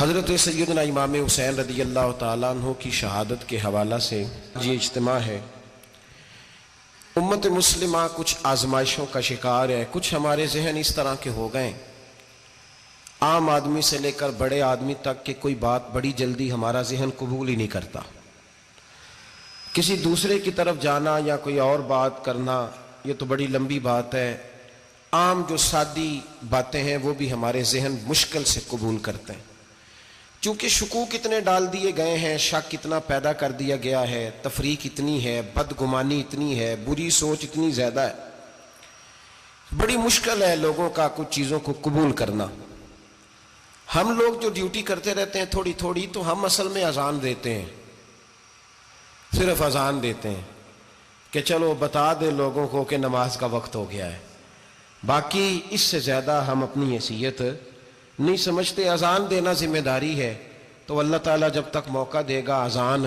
حضرت سیدنا امام حسین رضی اللہ تعالیٰ عنہ کی شہادت کے حوالہ سے یہ اجتماع ہے۔ امت مسلمہ کچھ آزمائشوں کا شکار ہے، کچھ ہمارے ذہن اس طرح کے ہو گئے، عام آدمی سے لے کر بڑے آدمی تک کہ کوئی بات بڑی جلدی ہمارا ذہن قبول ہی نہیں کرتا۔ کسی دوسرے کی طرف جانا یا کوئی اور بات کرنا یہ تو بڑی لمبی بات ہے، عام جو سادی باتیں ہیں وہ بھی ہمارے ذہن مشکل سے قبول کرتے ہیں، چونکہ شکوک اتنے ڈال دیے گئے ہیں، شک اتنا پیدا کر دیا گیا ہے، تفریق اتنی ہے، بدگمانی اتنی ہے، بری سوچ اتنی زیادہ ہے، بڑی مشکل ہے لوگوں کا کچھ چیزوں کو قبول کرنا۔ ہم لوگ جو ڈیوٹی کرتے رہتے ہیں تھوڑی تھوڑی، تو ہم اصل میں اذان دیتے ہیں، صرف اذان دیتے ہیں کہ چلو بتا دے لوگوں کو کہ نماز کا وقت ہو گیا ہے، باقی اس سے زیادہ ہم اپنی حیثیت نہیں سمجھتے۔ اذان دینا ذمہ داری ہے، تو اللہ تعالیٰ جب تک موقع دے گا اذان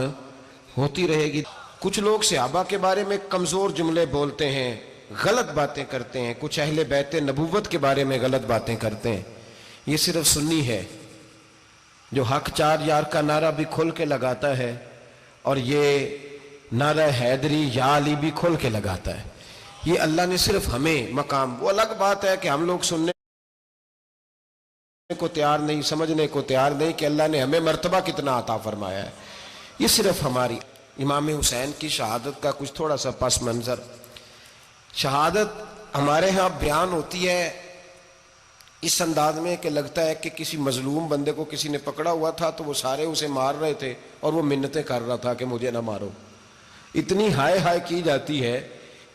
ہوتی رہے گی۔ کچھ لوگ صحابہ کے بارے میں کمزور جملے بولتے ہیں، غلط باتیں کرتے ہیں، کچھ اہل بیت نبوت کے بارے میں غلط باتیں کرتے ہیں، یہ صرف سنی ہے جو حق چار یار کا نعرہ بھی کھل کے لگاتا ہے اور یہ نعرہ حیدری یا علی بھی کھل کے لگاتا ہے۔ یہ اللہ نے صرف ہمیں مقام، وہ الگ بات ہے کہ ہم لوگ سننے کو تیار نہیں، سمجھنے کو تیار نہیں کہ اللہ نے ہمیں مرتبہ کتنا عطا فرمایا ہے، یہ صرف ہماری۔ امام حسین کی شہادت کا کچھ تھوڑا سا پس منظر۔ شہادت ہمارے ہاں بیان ہوتی ہے اس انداز میں کہ لگتا ہے کہ کسی مظلوم بندے کو کسی نے پکڑا ہوا تھا تو وہ سارے اسے مار رہے تھے اور وہ منتیں کر رہا تھا کہ مجھے نہ مارو، اتنی ہائے ہائے کی جاتی ہے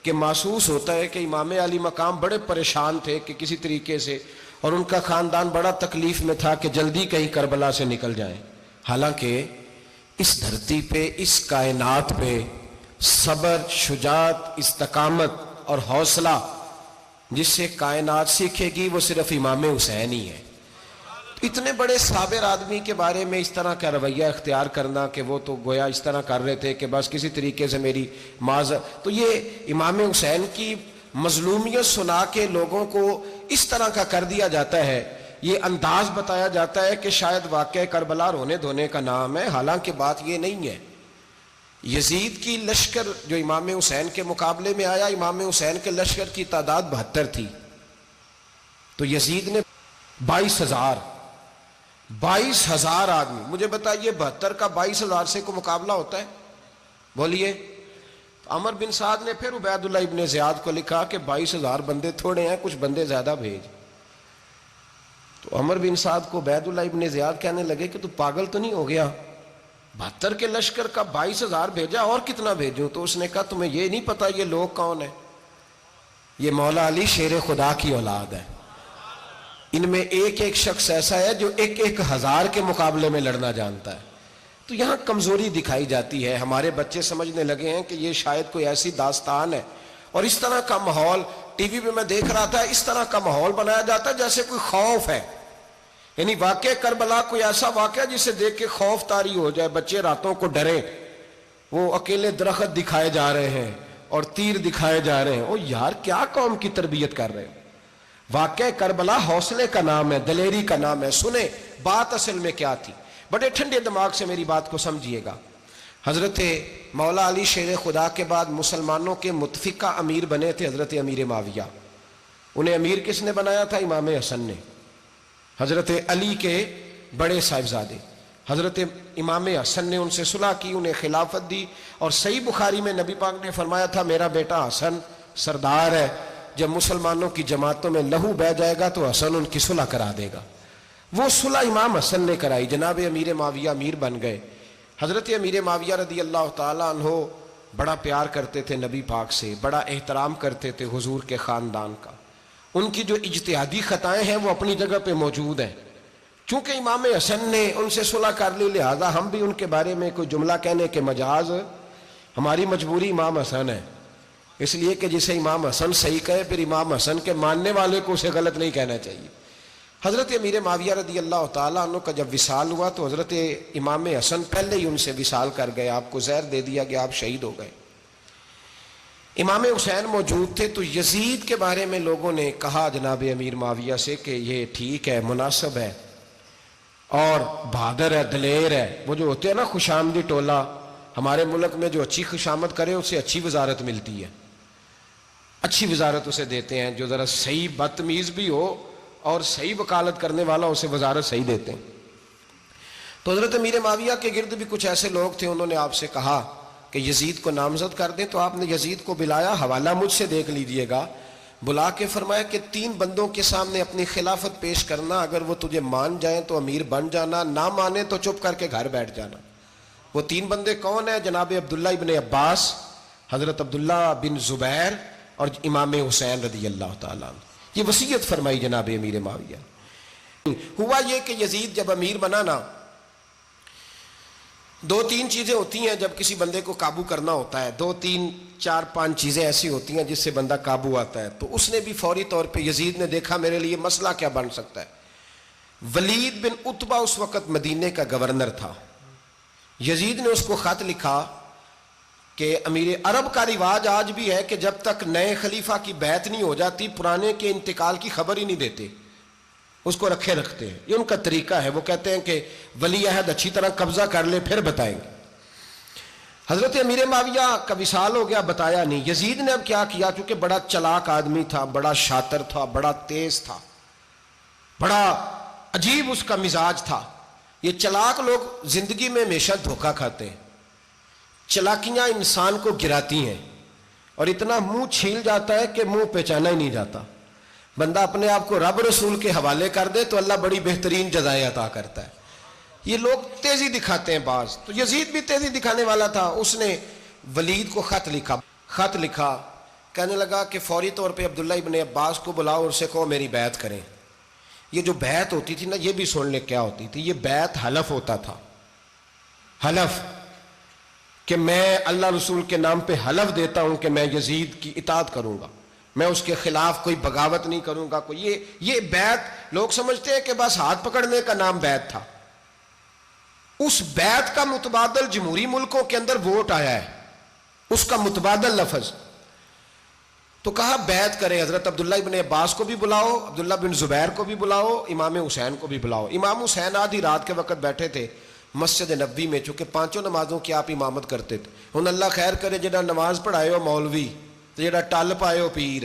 کہ محسوس ہوتا ہے کہ امام علی مقام بڑے پریشان تھے کہ کسی طریقے سے، اور ان کا خاندان بڑا تکلیف میں تھا کہ جلدی کہیں کربلا سے نکل جائیں۔ حالانکہ اس دھرتی پہ، اس کائنات پہ صبر، شجاعت، استقامت اور حوصلہ جس سے کائنات سیکھے گی وہ صرف امام حسین ہی ہے۔ اتنے بڑے صابر آدمی کے بارے میں اس طرح کا رویہ اختیار کرنا کہ وہ تو گویا اس طرح کر رہے تھے کہ بس کسی طریقے سے میری تو یہ امام حسین کی مظلومیت سنا کے لوگوں کو اس طرح کا کر دیا جاتا ہے، یہ انداز بتایا جاتا ہے کہ شاید واقعہ کربلا رونے دھونے کا نام ہے، حالانکہ بات یہ نہیں ہے۔ یزید کی لشکر جو امام حسین کے مقابلے میں آیا، امام حسین کے لشکر کی تعداد 72 تھی، تو یزید نے 22,000 آدمی، مجھے بتائیے 72 کا 22,000 سے کو مقابلہ ہوتا ہے؟ بولیے۔ عمر بن سعد نے پھر عبید اللہ ابن زیاد کو لکھا کہ 22,000 بندے تھوڑے ہیں، کچھ بندے زیادہ بھیج۔ تو عمر بن سعد کو عبید اللہ ابن زیاد کہنے لگے کہ تو پاگل تو نہیں ہو گیا، 72 کے لشکر کا 22,000 بھیجا، اور کتنا بھیجوں؟ تو اس نے کہا تمہیں یہ نہیں پتا یہ لوگ کون ہیں؟ یہ مولا علی شیر خدا کی اولاد ہے، ان میں ایک ایک شخص ایسا ہے جو 1,000 کے مقابلے میں لڑنا جانتا ہے۔ تو یہاں کمزوری دکھائی جاتی ہے، ہمارے بچے سمجھنے لگے ہیں کہ یہ شاید کوئی ایسی داستان ہے، اور اس طرح کا ماحول ٹی وی پہ میں دیکھ رہا تھا، اس طرح کا ماحول بنایا جاتا ہے جیسے کوئی خوف ہے، یعنی واقع کربلا کوئی ایسا واقعہ جسے دیکھ کے خوف طاری ہو جائے، بچے راتوں کو ڈریں، وہ اکیلے درخت دکھائے جا رہے ہیں اور تیر دکھائے جا رہے ہیں۔ او یار کیا قوم کی تربیت کر رہے ہیں؟ واقع کربلا حوصلے کا نام ہے، دلیری کا نام ہے۔ سنیں بات اصل میں کیا تھی، بڑے ٹھنڈے دماغ سے میری بات کو سمجھیے گا۔ حضرت مولا علی شیر خدا کے بعد مسلمانوں کے متفقہ امیر بنے تھے حضرت امیر معاویہ۔ انہیں امیر کس نے بنایا تھا؟ امام حسن نے، حضرت علی کے بڑے صاحبزادے۔ حضرت امام حسن نے ان سے صلح کی، انہیں خلافت دی، اور صحیح بخاری میں نبی پاک نے فرمایا تھا میرا بیٹا حسن سردار ہے، جب مسلمانوں کی جماعتوں میں لہو بہہ جائے گا تو حسن ان کی صلح کرا دے گا۔ وہ صلح امام حسن نے کرائی، جناب امیر معاویہ امیر بن گئے۔ حضرت امیر معاویہ رضی اللہ تعالیٰ عنہ بڑا پیار کرتے تھے نبی پاک سے، بڑا احترام کرتے تھے حضور کے خاندان کا۔ ان کی جو اجتہادی خطائیں ہیں وہ اپنی جگہ پہ موجود ہیں، چونکہ امام حسن نے ان سے صلح کر لی، لہذا ہم بھی ان کے بارے میں کوئی جملہ کہنے کے مجاز، ہماری مجبوری امام حسن ہے، اس لیے کہ جسے امام حسن صحیح کہے پھر امام حسن کے ماننے والے کو اسے غلط نہیں کہنا چاہیے۔ حضرت امیر معاویہ رضی اللہ تعالیٰ عنہ کا جب وصال ہوا تو حضرت امام حسن پہلے ہی ان سے وصال کر گئے، آپ کو زہر دے دیا کہ آپ شہید ہو گئے۔ امام حسین موجود تھے تو یزید کے بارے میں لوگوں نے کہا جناب امیر معاویہ سے کہ یہ ٹھیک ہے، مناسب ہے، اور بہادر ہے، دلیر ہے. وہ جو ہوتے ہیں نا خوشامدی ٹولہ، ہمارے ملک میں جو اچھی خوشامد کرے اسے اچھی وزارت ملتی ہے، اچھی وزارت اسے دیتے ہیں. جو ذرا صحیح بدتمیز بھی ہو اور صحیح وکالت کرنے والا اسے وزارت صحیح دیتے ہیں. تو حضرت امیر معاویہ کے گرد بھی کچھ ایسے لوگ تھے، انہوں نے آپ سے کہا کہ یزید کو نامزد کر دیں. تو آپ نے یزید کو بلایا، حوالہ مجھ سے دیکھ لیجئے گا، بلا کے فرمایا کہ 3 بندوں کے سامنے اپنی خلافت پیش کرنا، اگر وہ تجھے مان جائیں تو امیر بن جانا، نہ مانے تو چپ کر کے گھر بیٹھ جانا. وہ 3 بندے کون ہیں؟ جناب عبداللہ ابن عباس، حضرت عبداللہ بن زبیر اور امام حسین رضی اللہ تعالیٰ عنہ. یہ وصیت فرمائی جناب امیر معاویہ. ہوا یہ کہ یزید جب امیر بنا نا، 2-3 چیزیں ہوتی ہیں جب کسی بندے کو قابو کرنا ہوتا ہے، 2-3-4-5 چیزیں ایسی ہوتی ہیں جس سے بندہ قابو آتا ہے. تو اس نے بھی فوری طور پہ، یزید نے دیکھا میرے لیے مسئلہ کیا بن سکتا ہے. ولید بن عتبہ اس وقت مدینے کا گورنر تھا. یزید نے اس کو خط لکھا کہ امیر عرب کا رواج آج بھی ہے کہ جب تک نئے خلیفہ کی بیعت نہیں ہو جاتی پرانے کے انتقال کی خبر ہی نہیں دیتے، اس کو رکھے رکھتے ہیں. یہ ان کا طریقہ ہے. وہ کہتے ہیں کہ ولی عہد اچھی طرح قبضہ کر لے پھر بتائیں گے. حضرت امیر معاویہ کا وصال ہو گیا، بتایا نہیں. یزید نے اب کیا کیا، چونکہ بڑا چلاک آدمی تھا، بڑا شاطر تھا، بڑا تیز تھا، بڑا عجیب اس کا مزاج تھا. یہ چلاک لوگ زندگی میں ہمیشہ دھوکہ کھاتے ہیں، چلاکیاں انسان کو گراتی ہیں اور اتنا منہ چھیل جاتا ہے کہ منہ پہچانا ہی نہیں جاتا. بندہ اپنے آپ کو رب رسول کے حوالے کر دے تو اللہ بڑی بہترین جزائیں عطا کرتا ہے. یہ لوگ تیزی دکھاتے ہیں بعض. تو یزید بھی تیزی دکھانے والا تھا. اس نے ولید کو خط لکھا، کہنے لگا کہ فوری طور پہ عبداللہ ابن عباس کو بلاؤ اور اسے کہو میری بیعت کریں. یہ جو بیعت ہوتی تھی نا، یہ بھی سن لے کیا ہوتی تھی. یہ بیعت حلف ہوتا تھا. حلف کہ میں اللہ رسول کے نام پہ حلف دیتا ہوں کہ میں یزید کی اطاعت کروں گا، میں اس کے خلاف کوئی بغاوت نہیں کروں گا. کوئی یہ بیعت لوگ سمجھتے ہیں کہ بس ہاتھ پکڑنے کا نام بیعت تھا. اس بیعت کا متبادل جمہوری ملکوں کے اندر ووٹ آیا ہے، اس کا متبادل لفظ. تو کہا بیعت کرے. حضرت عبداللہ ابن عباس کو بھی بلاؤ، عبداللہ بن زبیر کو بھی بلاؤ، امام حسین کو بھی بلاؤ. امام حسین آدھی رات کے وقت بیٹھے تھے مسجد نبوی میں، چونکہ 5 نمازوں کی آپ امامت کرتے تھے. ہن اللہ خیر کرے جڑا نماز پڑھائے ہو مولوی تے جڑا ٹل پائے ہو پیر،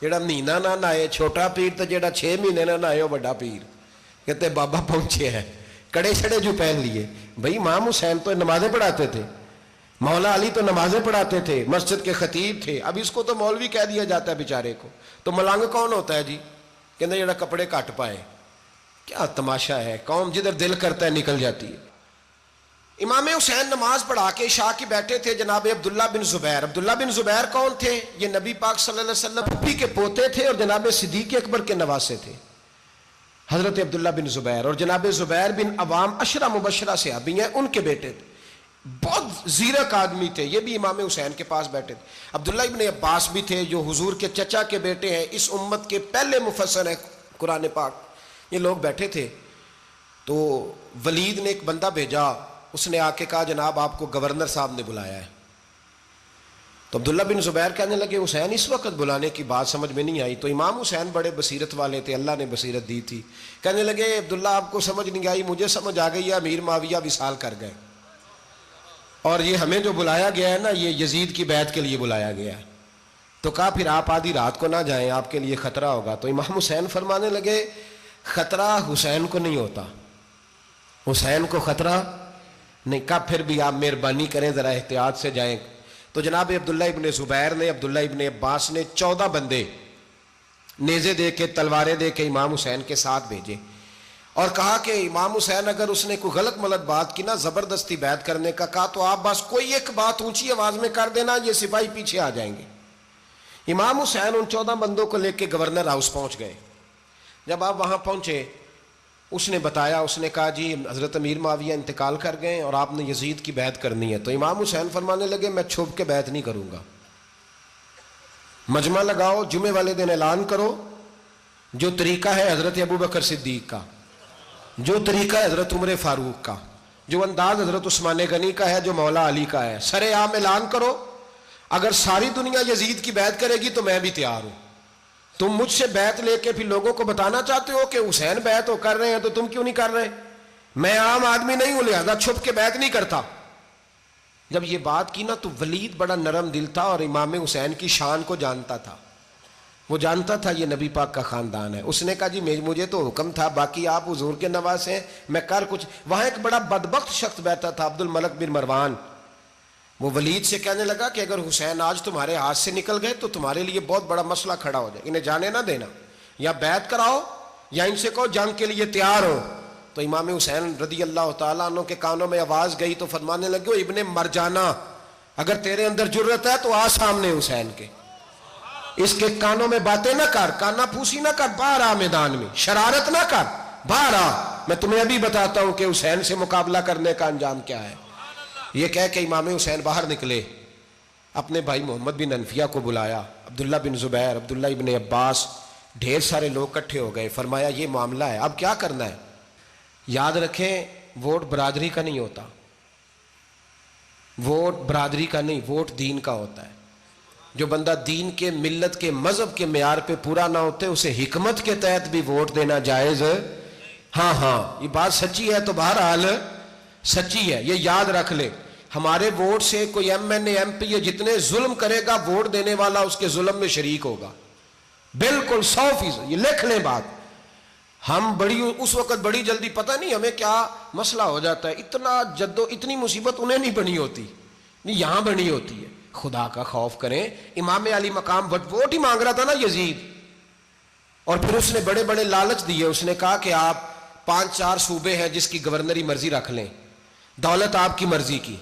جڑا مہینہ نہ نہائے چھوٹا پیر تے جڑا 6 مہینے نہ نہائے ہو بڑا پیر. کہتے بابا پہنچے ہیں، کڑے چھڑے جو پہن لیے. بھائی امام حسین تو نمازیں پڑھاتے تھے، مولا علی تو نمازیں پڑھاتے تھے، مسجد کے خطیب تھے. اب اس کو تو مولوی کہہ دیا جاتا ہے بیچارے کو. تو ملنگ کون ہوتا ہے جی؟ کہتے جڑا کپڑے کٹ پائے. کیا تماشا ہے، قوم جدھر دل کرتا ہے نکل جاتی ہے. امام حسین نماز پڑھا کے عشاء کی بیٹھے تھے جناب عبداللہ بن زبیر. عبداللہ بن زبیر کون تھے؟ یہ نبی پاک صلی اللہ علیہ وسلم پھپھی کے پوتے تھے اور جناب صدیق اکبر کے نواسے تھے. حضرت عبداللہ بن زبیر اور جناب زبیر بن عوام عشرہ مبشرہ صحابی ہیں، ان کے بیٹے تھے. بہت زیرک آدمی تھے. یہ بھی امام حسین کے پاس بیٹھے تھے. عبداللہ ابن عباس بھی تھے جو حضور کے چچا کے بیٹے ہیں، اس امت کے پہلے مفسر ہیں قرآن پاک. یہ لوگ بیٹھے تھے. تو ولید نے ایک بندہ بھیجا، اس نے آ کے کہا جناب آپ کو گورنر صاحب نے بلایا ہے. تو عبداللہ بن زبیر کہنے لگے حسین اس وقت بلانے کی بات سمجھ میں نہیں آئی. تو امام حسین بڑے بصیرت والے تھے، اللہ نے بصیرت دی تھی. کہنے لگے عبداللہ آپ کو سمجھ نہیں آئی، مجھے سمجھ آ گئی ہے، امیر معاویہ وصال کر گئے اور یہ ہمیں جو بلایا گیا ہے نا، یہ یزید کی بیعت کے لیے بلایا گیا ہے. تو کہا پھر آپ آدھی رات کو نہ جائیں، آپ کے لیے خطرہ ہوگا. تو امام حسین فرمانے لگے خطرہ حسین کو نہیں ہوتا، حسین کو خطرہ نہیں. کہا پھر بھی آپ مہربانی کریں ذرا احتیاط سے جائیں. تو جناب عبداللہ ابن زبیر نے، عبداللہ ابن عباس نے 14 بندے نیزے دے کے، تلواریں دے کے امام حسین کے ساتھ بھیجے اور کہا کہ امام حسین اگر اس نے کوئی غلط ملت بات کی نا، زبردستی بیعت کرنے کا کہا، تو آپ بس کوئی ایک بات اونچی آواز میں کر دینا، یہ سپاہی پیچھے آ جائیں گے. امام حسین ان 14 بندوں کو لے کے گورنر ہاؤس پہنچ گئے. جب آپ وہاں پہنچے اس نے بتایا، اس نے کہا جی حضرت امیر معاویہ انتقال کر گئے اور آپ نے یزید کی بیعت کرنی ہے. تو امام حسین فرمانے لگے میں چھپ کے بیعت نہیں کروں گا. مجمع لگاؤ، جمعے والے دن اعلان کرو، جو طریقہ ہے حضرت ابو بکر صدیق کا، جو طریقہ ہے حضرت عمر فاروق کا، جو انداز حضرت عثمان غنی کا ہے، جو مولا علی کا ہے، سر عام اعلان کرو. اگر ساری دنیا یزید کی بیعت کرے گی تو میں بھی تیار ہوں. تم مجھ سے بیعت لے کے پھر لوگوں کو بتانا چاہتے ہو کہ حسین بیعت ہو کر رہے ہیں تو تم کیوں نہیں کر رہے؟ میں عام آدمی نہیں ہوں لہذا چھپ کے بیعت نہیں کرتا. جب یہ بات کی نا تو ولید بڑا نرم دل تھا اور امام حسین کی شان کو جانتا تھا. وہ جانتا تھا یہ نبی پاک کا خاندان ہے. اس نے کہا جی مجھے تو حکم تھا، باقی آپ حضور کے نواز ہیں، میں کر کچھ. وہاں ایک بڑا بدبخت شخص بیٹھا تھا، عبد الملک بن مروان. وہ ولید سے کہنے لگا کہ اگر حسین آج تمہارے ہاتھ سے نکل گئے تو تمہارے لیے بہت بڑا مسئلہ کھڑا ہو جائے، انہیں جانے نہ دینا، یا بیعت کراؤ یا ان سے کہو جنگ کے لیے تیار ہو. تو امام حسین رضی اللہ تعالیٰ عنہ کے کانوں میں آواز گئی تو فرمانے لگے، ابن مرجانہ اگر تیرے اندر جرت ہے تو آ سامنے حسین کے، اس کے کانوں میں باتیں نہ کر، کانا پھوسی نہ کر، باہر آ میدان میں، شرارت نہ کر، باہر آ، میں تمہیں ابھی بتاتا ہوں کہ حسین سے مقابلہ کرنے کا انجام کیا ہے. یہ کہہ کہ امام حسین باہر نکلے، اپنے بھائی محمد بن انفیہ کو بلایا، عبداللہ بن زبیر، عبداللہ ابن عباس، ڈھیر سارے لوگ اکٹھے ہو گئے. فرمایا یہ معاملہ ہے، اب کیا کرنا ہے. یاد رکھیں ووٹ برادری کا نہیں ہوتا، ووٹ برادری کا نہیں، ووٹ دین کا ہوتا ہے. جو بندہ دین کے، ملت کے، مذہب کے معیار پہ پورا نہ ہوتے اسے حکمت کے تحت بھی ووٹ دینا جائز. ہاں یہ بات سچی ہے تو بہرحال سچی ہے، یہ یاد رکھ لے. ہمارے ووٹ سے کوئی ایم این اے، ایم پی اے جتنے ظلم کرے گا، ووٹ دینے والا اس کے ظلم میں شریک ہوگا، بالکل 100%. یہ لکھ لیں بات. ہم اس وقت بڑی جلدی، پتہ نہیں ہمیں کیا مسئلہ ہو جاتا ہے، اتنا اتنی مصیبت انہیں نہیں بنی ہوتی، نہیں یہاں بنی ہوتی ہے. خدا کا خوف کریں. امام علی مقام ووٹ ہی مانگ رہا تھا نا یزید، اور پھر اس نے بڑے بڑے لالچ دیے. اس نے کہا کہ آپ 5-4 صوبے ہیں جس کی گورنری مرضی رکھ لیں، دولت آپ کی مرضی کی.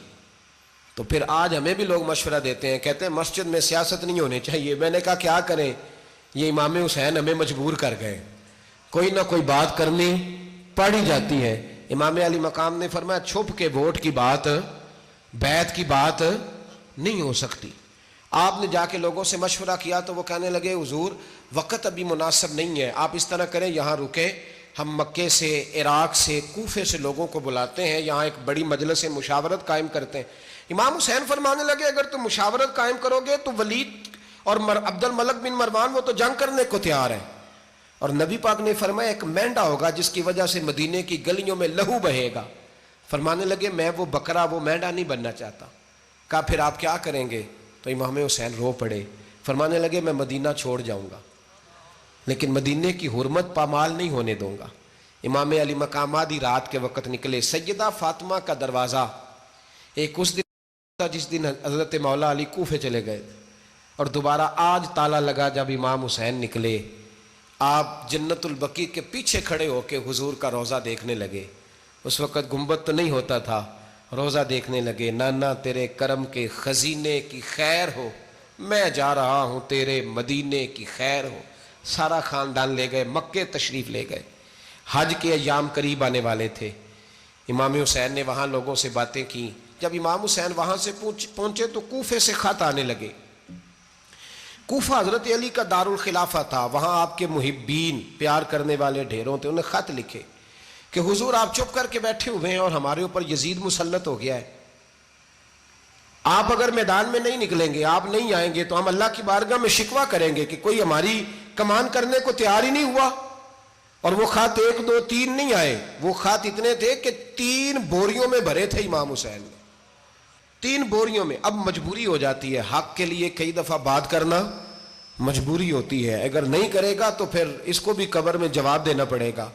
تو پھر آج ہمیں بھی لوگ مشورہ دیتے ہیں، کہتے ہیں مسجد میں سیاست نہیں ہونی چاہیے. میں نے کہا کیا کریں، یہ امام حسین ہمیں مجبور کر گئے، کوئی نہ کوئی بات کرنی پڑ ہی جاتی ہے. امام علی مقام نے فرمایا چھپ کے ووٹ کی بات، بیعت کی بات نہیں ہو سکتی. آپ نے جا کے لوگوں سے مشورہ کیا تو وہ کہنے لگے حضور وقت ابھی مناسب نہیں ہے، آپ اس طرح کریں یہاں رکے، ہم مکے سے، عراق سے، کوفے سے لوگوں کو بلاتے ہیں، یہاں ایک بڑی مجلس مشاورت قائم کرتے ہیں. امام حسین فرمانے لگے اگر تم مشاورت قائم کرو گے تو ولید اور عبد الملک بن مروان وہ تو جنگ کرنے کو تیار ہیں، اور نبی پاک نے فرمایا ایک مینڈا ہوگا جس کی وجہ سے مدینے کی گلیوں میں لہو بہے گا. فرمانے لگے میں وہ بکرا، وہ مینڈا نہیں بننا چاہتا. کہا پھر آپ کیا کریں گے؟ تو امام حسین رو پڑے، فرمانے لگے میں مدینہ چھوڑ جاؤں گا لیکن مدینے کی حرمت پامال نہیں ہونے دوں گا. امام علی مقام آدھی رات کے وقت نکلے. سیدہ فاطمہ کا دروازہ ایک اس دن تھا جس دن حضرت مولا علی کوفے چلے گئے، اور دوبارہ آج تالا لگا جب امام حسین نکلے. آپ جنت البقیع کے پیچھے کھڑے ہو کے حضور کا روضہ دیکھنے لگے. اس وقت گنبد تو نہیں ہوتا تھا، روضہ دیکھنے لگے. نانا تیرے کرم کے خزینے کی خیر ہو، میں جا رہا ہوں تیرے مدینے کی خیر ہو. سارا خاندان لے گئے، مکے تشریف لے گئے. حج کے ایام قریب آنے والے تھے. امام حسین نے وہاں لوگوں سے باتیں کی. جب امام حسین وہاں سے پہنچے تو کوفے سے خط آنے لگے. کوفہ حضرت علی کا دارالخلافہ تھا، وہاں آپ کے محبین، پیار کرنے والے ڈھیروں تھے. انہیں خط لکھے کہ حضور آپ چپ کر کے بیٹھے ہوئے ہیں اور ہمارے اوپر یزید مسلط ہو گیا ہے. آپ اگر میدان میں نہیں نکلیں گے، آپ نہیں آئیں گے تو ہم اللہ کی بارگاہ میں شکوہ کریں گے کہ کوئی ہماری کمان کرنے کو تیار ہی نہیں ہوا. اور وہ خط 1 2 3 نہیں آئے، وہ خط اتنے تھے کہ 3 بوریوں میں بھرے تھے امام حسین نے، 3 بوریوں میں. اب مجبوری ہو جاتی ہے، حق کے لیے کئی دفعہ بات کرنا مجبوری ہوتی ہے. اگر نہیں کرے گا تو پھر اس کو بھی قبر میں جواب دینا پڑے گا.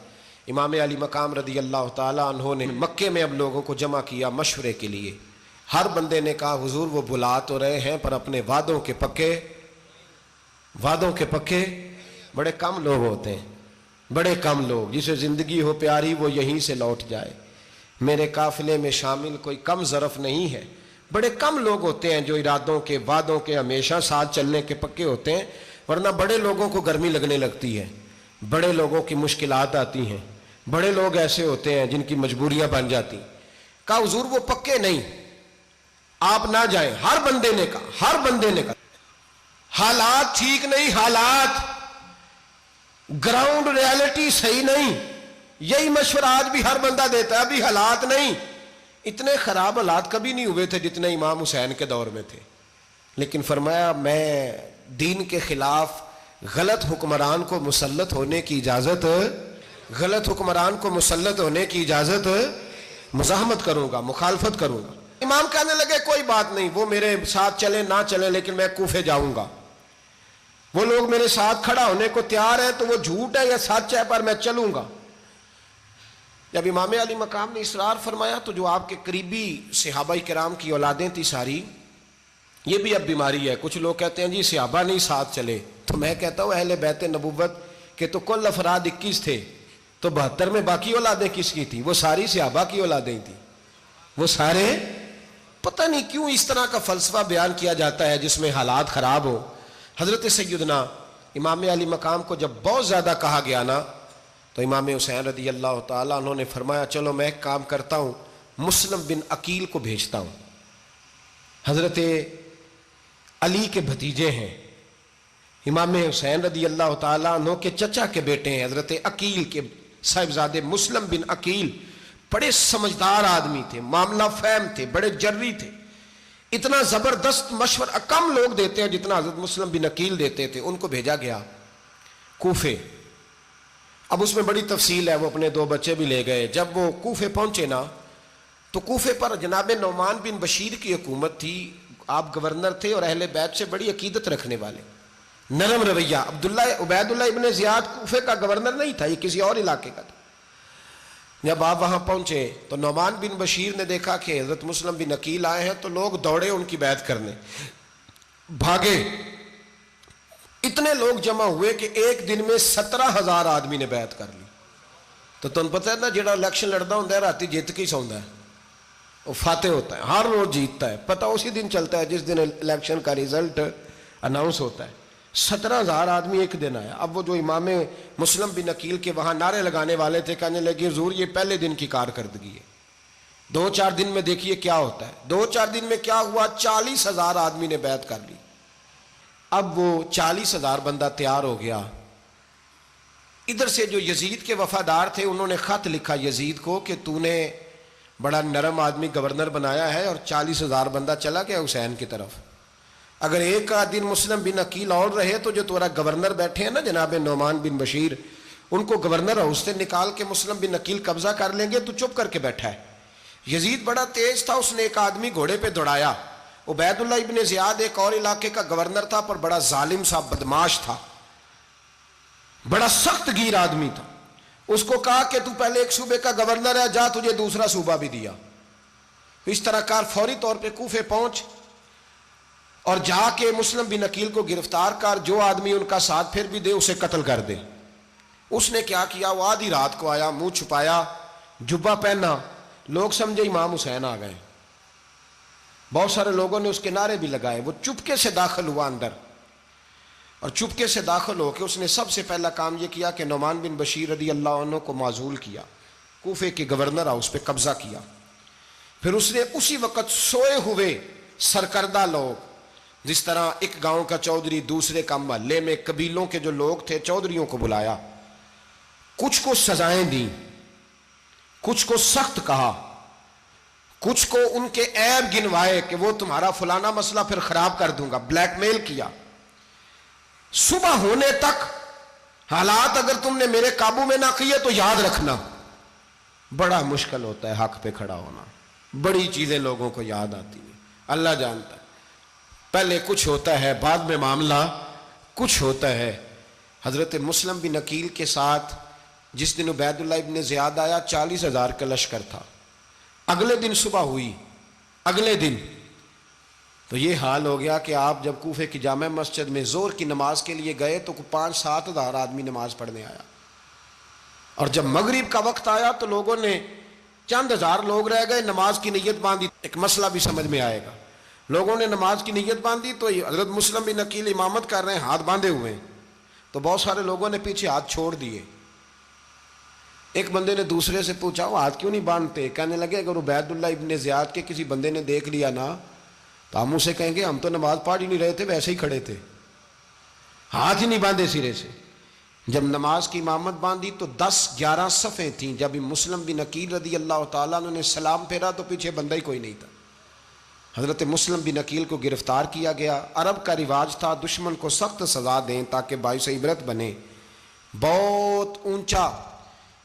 امام علی مقام رضی اللہ تعالیٰ عنہ نے مکے میں اب لوگوں کو جمع کیا مشورے کے لیے. ہر بندے نے کہا حضور وہ بلا تو رہے ہیں پر اپنے وعدوں کے پکے. بڑے کم لوگ ہوتے ہیں، بڑے کم لوگ، جسے زندگی ہو پیاری وہ یہیں سے لوٹ جائے. میرے قافلے میں شامل کوئی کم ظرف نہیں ہے. بڑے کم لوگ ہوتے ہیں جو ارادوں کے، وعدوں کے، ہمیشہ ساتھ چلنے کے پکے ہوتے ہیں. ورنہ بڑے لوگوں کو گرمی لگنے لگتی ہے، بڑے لوگوں کی مشکلات آتی ہیں، بڑے لوگ ایسے ہوتے ہیں جن کی مجبوریاں بن جاتی. کہا حضور وہ پکے نہیں، آپ نہ جائیں. ہر بندے نے کہا حالات ٹھیک نہیں، حالات گراؤنڈ ریالٹی صحیح نہیں. یہی مشورہ آج بھی ہر بندہ دیتا ہے، ابھی حالات نہیں. اتنے خراب حالات کبھی نہیں ہوئے تھے جتنے امام حسین کے دور میں تھے. لیکن فرمایا میں دین کے خلاف غلط حکمران کو مسلط ہونے کی اجازت غلط حکمران کو مسلط ہونے کی اجازت مزاحمت کروں گا، مخالفت کروں گا۔ امام کہنے لگے کوئی بات نہیں، وہ میرے ساتھ چلے نہ چلے لیکن میں کوفے جاؤں گا، وہ لوگ میرے ساتھ کھڑا ہونے کو تیار ہے تو وہ جھوٹ ہے یا سچ ہے پر میں چلوں گا۔ جب امام علی مقام نے اصرار فرمایا تو جو آپ کے قریبی صحابہ کرام کی اولادیں تھی ساری، یہ بھی اب بیماری ہے، کچھ لوگ کہتے ہیں جی صحابہ نہیں ساتھ چلے، تو میں کہتا ہوں اہل بیت نبوت کے تو کل افراد 21 تھے، تو 72 میں باقی اولادیں کس کی تھی؟ وہ ساری صحابہ کی اولادیں تھیں، وہ سارے، پتہ نہیں کیوں اس طرح کا فلسفہ بیان کیا جاتا ہے جس میں حالات خراب ہو۔ حضرت سیدنا امام علی مقام کو جب بہت زیادہ کہا گیا نا تو امام حسین رضی اللہ تعالیٰ انہوں نے فرمایا چلو میں ایک کام کرتا ہوں، مسلم بن عقیل کو بھیجتا ہوں، حضرت علی کے بھتیجے ہیں، امام حسین رضی اللہ تعالیٰ عنہ کے چچا کے بیٹے ہیں، حضرت عقیل کے صاحبزادے مسلم بن عقیل بڑے سمجھدار آدمی تھے، معاملہ فہم تھے، بڑے جری تھے، اتنا زبردست مشورہ کم لوگ دیتے ہیں جتنا حضرت مسلم بن عقیل دیتے تھے۔ ان کو بھیجا گیا کوفے۔ اب اس میں بڑی تفصیل ہے، وہ اپنے 2 بچے بھی لے گئے۔ جب وہ کوفے پہنچے نا تو کوفے پر جناب نعمان بن بشیر کی حکومت تھی، آپ گورنر تھے اور اہل بیت سے بڑی عقیدت رکھنے والے، نرم رویہ۔ عبید اللہ ابن زیاد کوفے کا گورنر نہیں تھا، یہ کسی اور علاقے کا تھا۔ جب آپ وہاں پہنچے تو نعمان بن بشیر نے دیکھا کہ حضرت مسلم بن عقیل آئے ہیں تو لوگ دوڑے ان کی بیعت کرنے، بھاگے، اتنے لوگ جمع ہوئے کہ ایک دن میں 17,000 آدمی نے بیعت کر لی۔ تو تمہیں پتہ ہے نا جڑا الیکشن لڑتا ہوتا ہے راتی جیت کے ہی سوندا ہے، وہ فاتح ہوتا ہے، ہر روز جیتتا ہے، پتہ اسی دن چلتا ہے جس دن الیکشن کا ریزلٹ اناؤنس ہوتا ہے۔ 17,000 آدمی ایک دن آیا۔ اب وہ جو امام مسلم بن عقیل کے وہاں نعرے لگانے والے تھے کہنے لگے حضور یہ پہلے دن کی کارکردگی ہے، 2-4 دن میں دیکھیے کیا ہوتا ہے۔ 2-4 دن میں کیا ہوا؟ 40,000 آدمی نے بیعت کر لی۔ اب وہ 40,000 بندہ تیار ہو گیا۔ ادھر سے جو یزید کے وفادار تھے انہوں نے خط لکھا یزید کو کہ تو نے بڑا نرم آدمی گورنر بنایا ہے اور 40,000 بندہ چلا گیا حسین کی طرف، اگر ایک دن مسلم بن عقیل اور رہے تو جو تمہارا گورنر بیٹھے ہیں نا جناب نعمان بن بشیر، ان کو گورنر ہاؤس سے نکال کے مسلم بن عقیل قبضہ کر لیں گے، تو چپ کر کے بیٹھا ہے۔ یزید بڑا تیز تھا، اس نے ایک آدمی گھوڑے پہ دوڑایا۔ عبید اللہ ابن زیاد ایک اور علاقے کا گورنر تھا پر بڑا ظالم سا بدماش تھا، بڑا سخت گیر آدمی تھا۔ اس کو کہا کہ تو پہلے ایک صوبے کا گورنر ہے، جا تجھے دوسرا صوبہ بھی دیا۔ اس طرح کار فوری طور پہ کوفے پہنچ اور جا کے مسلم بن عقیل کو گرفتار کر، جو آدمی ان کا ساتھ پھر بھی دے اسے قتل کر دے۔ اس نے کیا کیا؟ وہ آدھی رات کو آیا، منہ چھپایا، جبہ پہنا، لوگ سمجھے امام حسین آ گئے۔ بہت سارے لوگوں نے اس کے نعرے بھی لگائے۔ وہ چپکے سے داخل ہوا اندر، اور چپکے سے داخل ہو کے اس نے سب سے پہلا کام یہ کیا کہ نعمان بن بشیر رضی اللہ عنہ کو معزول کیا، کوفے کے گورنر ہاؤس پہ قبضہ کیا۔ پھر اس نے اسی وقت سوئے ہوئے سرکردہ لوگ، جس طرح ایک گاؤں کا چودھری دوسرے کا محلے میں قبیلوں کے جو لوگ تھے چودھریوں کو بلایا، کچھ کو سزائیں دیں، کچھ کو سخت کہا، کچھ کو ان کے عیب گنوائے کہ وہ تمہارا فلانا مسئلہ پھر خراب کر دوں گا، بلیک میل کیا۔ صبح ہونے تک حالات اگر تم نے میرے قابو میں نہ کیے تو یاد رکھنا بڑا مشکل ہوتا ہے حق پہ کھڑا ہونا، بڑی چیزیں لوگوں کو یاد آتی ہیں، اللہ جانتا ہے۔ پہلے کچھ ہوتا ہے، بعد میں معاملہ کچھ ہوتا ہے۔ حضرت مسلم بن عقیل کے ساتھ جس دن عبید اللہ ابن زیاد آیا 40,000 کا لشکر تھا۔ اگلے دن صبح ہوئی، اگلے دن تو یہ حال ہو گیا کہ آپ جب کوفے کی جامع مسجد میں ظہر کی نماز کے لیے گئے تو 5-7 ہزار آدمی نماز پڑھنے آیا، اور جب مغرب کا وقت آیا تو لوگوں نے چند ہزار لوگ رہ گئے، نماز کی نیت باندھی۔ ایک مسئلہ بھی سمجھ میں آئے گا، لوگوں نے نماز کی نیت باندھی تو حضرت مسلم بن عقیل امامت کر رہے ہیں، ہاتھ باندھے ہوئے ہیں، تو بہت سارے لوگوں نے پیچھے ہاتھ چھوڑ دیے۔ ایک بندے نے دوسرے سے پوچھا وہ ہاتھ کیوں نہیں باندھتے؟ کہنے لگے اگر عبید اللہ ابن زیاد کے کسی بندے نے دیکھ لیا نا تو ہم اسے کہیں گے ہم تو نماز پڑھ ہی نہیں رہے تھے، ویسے ہی کھڑے تھے، ہاتھ ہی نہیں باندھے سرے سے۔ جب نماز کی امامت باندھی تو 10-11 صفیں تھیں۔ جب مسلم بن عقیل رضی اللہ تعالیٰ عنہ نے سلام پھیرا تو پیچھے بندہ ہی کوئی نہیں تھا۔ حضرت مسلم بن عقیل کو گرفتار کیا گیا۔ عرب کا رواج تھا دشمن کو سخت سزا دیں تاکہ باعث عبرت بنے۔ بہت اونچا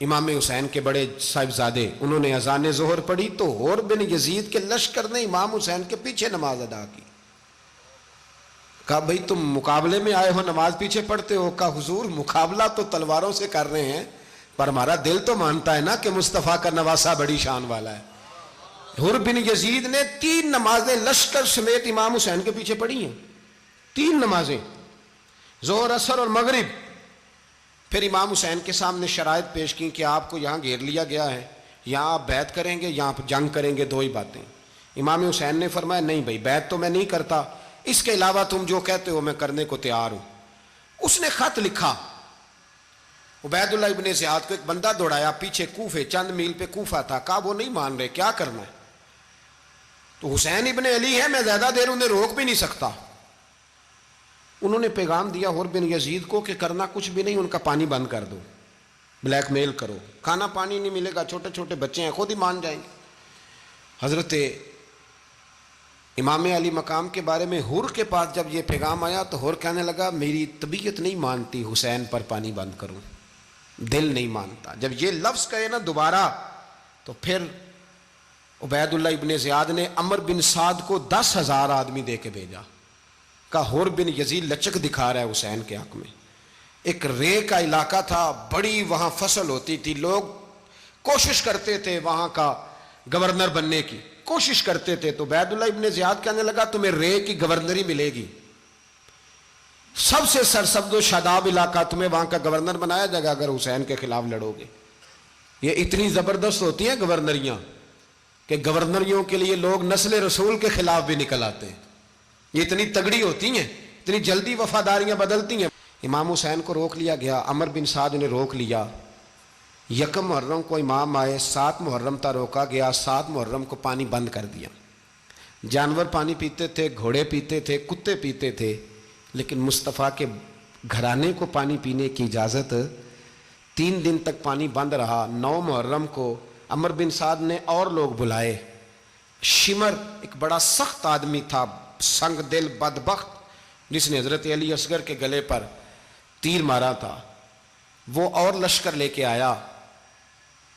امام حسین کے بڑے صاحبزادے، انہوں نے اذان ظہر پڑھی تو حور بن یزید کے لشکر نے امام حسین کے پیچھے نماز ادا کی. کہا بھئی تم مقابلے میں آئے ہو نماز پیچھے پڑھتے ہو؟ کہا حضور مقابلہ تو تلواروں سے کر رہے ہیں پر ہمارا دل تو مانتا ہے نا کہ مصطفیٰ کا نواسہ بڑی شان والا ہے. حر بن یزید نے 3 نمازیں لشکر سمیت امام حسین کے پیچھے پڑھی ہیں. 3 نمازیں، ظہر اثر اور مغرب. پھر امام حسین کے سامنے شرائط پیش کی کہ آپ کو یہاں گھیر لیا گیا ہے، یہاں آپ بیعت کریں گے، یہاں جنگ کریں گے، 2 ہی باتیں. امام حسین نے فرمایا نہیں بھائی بیعت تو میں نہیں کرتا، اس کے علاوہ تم جو کہتے ہو میں کرنے کو تیار ہوں. اس نے خط لکھا. عبید اللہ ابن زیاد کو ایک بندہ دوڑایا پیچھے کوفے، چند میل پہ کوفہ تھا. کہا وہ نہیں مان رہے، کیا کرنا ہے؟ تو حسین ابن علی ہے، میں زیادہ دیر انہیں روک بھی نہیں سکتا. انہوں نے پیغام دیا حر بن یزید کو کہ کرنا کچھ بھی نہیں، ان کا پانی بند کر دو، بلیک میل کرو، کھانا پانی نہیں ملے گا، چھوٹے چھوٹے بچے ہیں خود ہی مان جائیں گے. حضرت امام علی مقام کے بارے میں حر کے پاس جب یہ پیغام آیا تو حر کہنے لگا میری طبیعت نہیں مانتی حسین پر پانی بند کروں، دل نہیں مانتا. جب یہ لفظ کہے نا دوبارہ تو پھر عبید اللہ ابن زیاد نے عمر بن سعد کو 10,000 آدمی دے کے بھیجا. کہا حر بن یزید لچک دکھا رہا ہے حسین کے حق میں. ایک رے کا علاقہ تھا، بڑی وہاں فصل ہوتی تھی، لوگ کوشش کرتے تھے وہاں کا گورنر بننے کی، کوشش کرتے تھے. تو عبید اللہ ابن زیاد کہنے لگا تمہیں رے کی گورنری ملے گی، سب سے سرسبز و شاداب علاقہ، تمہیں وہاں کا گورنر بنایا جائے گا اگر حسین کے خلاف لڑو گے. یہ اتنی زبردست ہوتی ہیں گورنریاں کہ گورنریوں کے لیے لوگ نسل رسول کے خلاف بھی نکل آتے ہیں. یہ اتنی تگڑی ہوتی ہیں، اتنی جلدی وفاداریاں بدلتی ہیں. امام حسین کو روک لیا گیا، عمر بن سعد نے روک لیا. 1 محرم کو امام آئے، 7 محرم تا روکا گیا، 7 محرم کو پانی بند کر دیا. جانور پانی پیتے تھے، گھوڑے پیتے تھے، کتے پیتے تھے، لیکن مصطفیٰ کے گھرانے کو پانی پینے کی اجازت. 3 دن تک پانی بند رہا. 9 محرم کو عمر بن سعد نے اور لوگ بلائے. شمر ایک بڑا سخت آدمی تھا، سنگ دل بدبخت، جس نے حضرت علی اصغر کے گلے پر تیر مارا تھا، وہ اور لشکر لے کے آیا.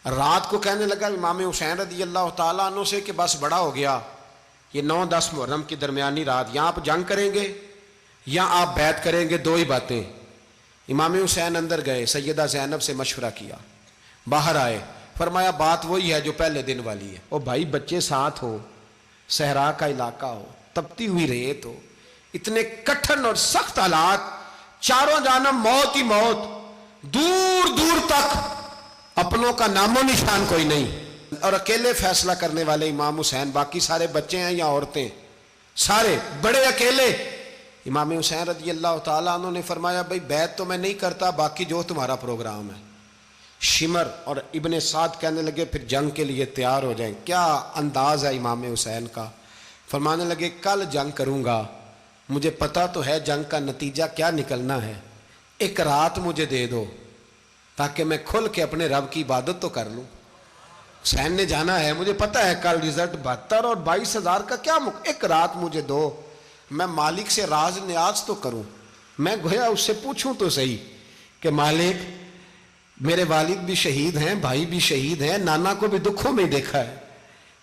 رات کو کہنے لگا امام حسین رضی اللہ تعالیٰ عنہ سے کہ بس بڑا ہو گیا، یہ 9-10 محرم کی درمیانی رات، یہاں آپ جنگ کریں گے یا آپ بیعت کریں گے، 2 ہی باتیں. امام حسین اندر گئے، سیدہ زینب سے مشورہ کیا، باہر آئے، فرمایا بات وہی ہے جو پہلے دن والی ہے. او بھائی بچے ساتھ ہو، صحرا کا علاقہ ہو، تپتی ہوئی ریت ہو، اتنے کٹھن اور سخت حالات، چاروں جانب موت ہی موت، دور دور تک اپنوں کا نام و نشان کوئی نہیں، اور اکیلے فیصلہ کرنے والے امام حسین، باقی سارے بچے ہیں یا عورتیں، سارے بڑے اکیلے. امام حسین رضی اللہ تعالیٰ عنہ نے فرمایا بھائی بیعت تو میں نہیں کرتا، باقی جو تمہارا پروگرام ہے. شمر اور ابن سعد کہنے لگے پھر جنگ کے لیے تیار ہو جائیں. کیا انداز ہے امام حسین کا. فرمانے لگے کل جنگ کروں گا، مجھے پتا تو ہے جنگ کا نتیجہ کیا نکلنا ہے، 1 رات مجھے دے دو تاکہ میں کھل کے اپنے رب کی عبادت تو کر لوں. حسین نے جانا ہے، مجھے پتا ہے کل رزلٹ 72 اور 22,000 کا کیا 1 رات مجھے دو، میں مالک سے راز نیاز تو کروں. میں گویا اس سے پوچھوں تو صحیح کہ مالک میرے والد بھی شہید ہیں، بھائی بھی شہید ہیں، نانا کو بھی دکھوں میں دیکھا ہے،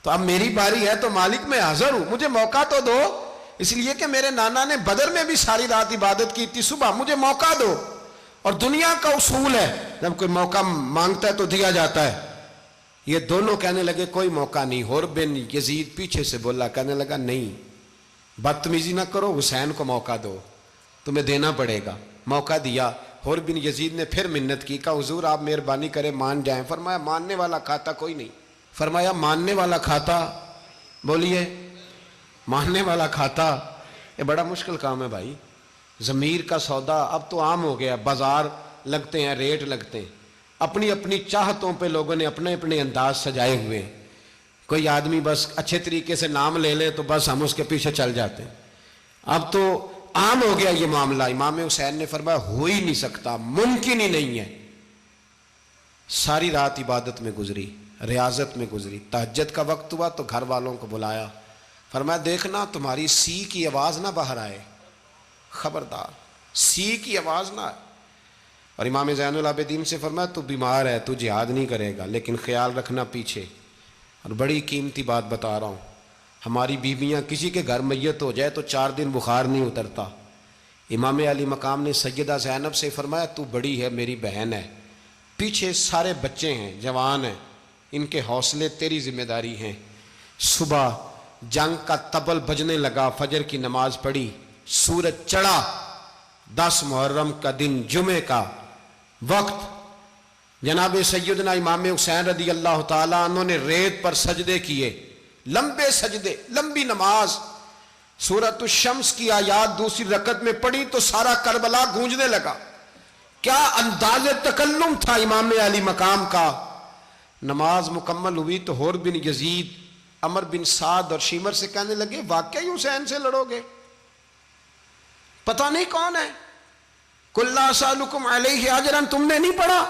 تو اب میری باری ہے تو مالک میں حاضر ہوں، مجھے موقع تو دو. اس لیے کہ میرے نانا نے بدر میں بھی ساری رات عبادت کی تھی، صبح مجھے موقع دو. اور دنیا کا اصول ہے جب کوئی موقع مانگتا ہے تو دیا جاتا ہے. یہ دونوں کہنے لگے کوئی موقع نہیں. حر بن یزید پیچھے سے بولا، کہنے لگا نہیں بدتمیزی نہ کرو، حسین کو موقع دو، تمہیں دینا پڑے گا. موقع دیا. حر بن یزید نے پھر منت کی، کہا حضور آپ مہربانی کریں مان جائیں. فرمایا ماننے والا کھاتا کوئی نہیں. فرمایا ماننے والا کھاتا، بولیے ماننے والا کھاتا. یہ بڑا مشکل کام ہے بھائی. ضمیر کا سودا اب تو عام ہو گیا، بازار لگتے ہیں، ریٹ لگتے ہیں، اپنی اپنی چاہتوں پہ لوگوں نے اپنے اپنے انداز سجائے ہوئے ہیں. کوئی آدمی بس اچھے طریقے سے نام لے لے تو بس ہم اس کے پیچھے چل جاتے ہیں. اب تو عام ہو گیا یہ معاملہ. امام حسین نے فرمایا ہو ہی نہیں سکتا، ممکن ہی نہیں ہے. ساری رات عبادت میں گزری، ریاضت میں گزری. تہجد کا وقت ہوا تو گھر والوں کو بلایا، فرمایا دیکھنا تمہاری سی کی آواز نہ باہر آئے، خبردار سی کی آواز نہ آئے. اور امام زین العابدین سے فرمایا تو بیمار ہے، تو جہاد نہیں کرے گا، لیکن خیال رکھنا پیچھے۔ اور بڑی قیمتی بات بتا رہا ہوں، ہماری بیویاں کسی کے گھر میت ہو جائے تو 4 دن بخار نہیں اترتا۔ امام علی مقام نے سیدہ زینب سے فرمایا تو بڑی ہے، میری بہن ہے، پیچھے سارے بچے ہیں، جوان ہیں، ان کے حوصلے تیری ذمہ داری ہیں۔ صبح جنگ کا طبل بجنے لگا، فجر کی نماز پڑھی، سورج چڑھا، 10 محرم کا دن، جمعے کا وقت، جناب سیدنا امام حسین رضی اللہ تعالیٰ عنہ نے ریت پر سجدے کیے، لمبے سجدے، لمبی نماز، سورۃ الشمس کی آیات دوسری رکعت میں پڑھی تو سارا کربلا گونجنے لگا۔ کیا انداز تکلم تھا امام علی مقام کا۔ نماز مکمل ہوئی تو حور بن یزید، عمر بن سعد اور شیمر سے کہنے لگے واقعی حسین سے لڑو گے؟ پتہ نہیں کون ہے۔ قُلْ لَا أَسْأَلُكُمْ عَلَيْهِ أَجْرًا، تم نے نہیں پڑھا؟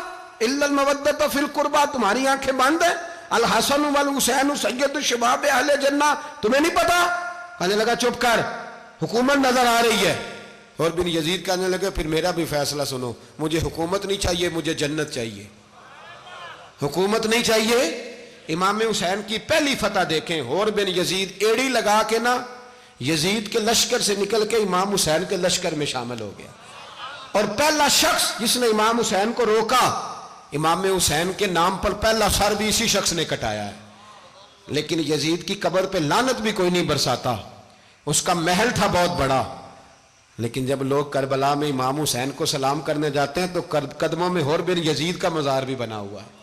إِلَّا الْمَوَدَّةَ فِي الْقُرْبَى، تمہاری آنکھیں بند ہیں۔ الحسن والحسین سید الشباب اہل جنہ، تمہیں نہیں پتا؟ کہنے لگا چپ کر، حکومت نظر آ رہی ہے۔ اور بن یزید کہنے لگے پھر میرا بھی فیصلہ سنو، مجھے حکومت نہیں چاہیے، مجھے جنت چاہیے۔ حکومت نہیں چاہیے۔ امام حسین کی پہلی فتح دیکھیں، اور بن یزید ایڑی لگا کے نا یزید کے لشکر سے نکل کے امام حسین کے لشکر میں شامل ہو گیا، اور پہلا شخص جس نے امام حسین کو روکا، امام حسین کے نام پر پہلا سر بھی اسی شخص نے کٹایا ہے۔ لیکن یزید کی قبر پہ لعنت بھی کوئی نہیں برساتا، اس کا محل تھا بہت بڑا، لیکن جب لوگ کربلا میں امام حسین کو سلام کرنے جاتے ہیں تو قدموں میں حور بن یزید کا مزار بھی بنا ہوا ہے،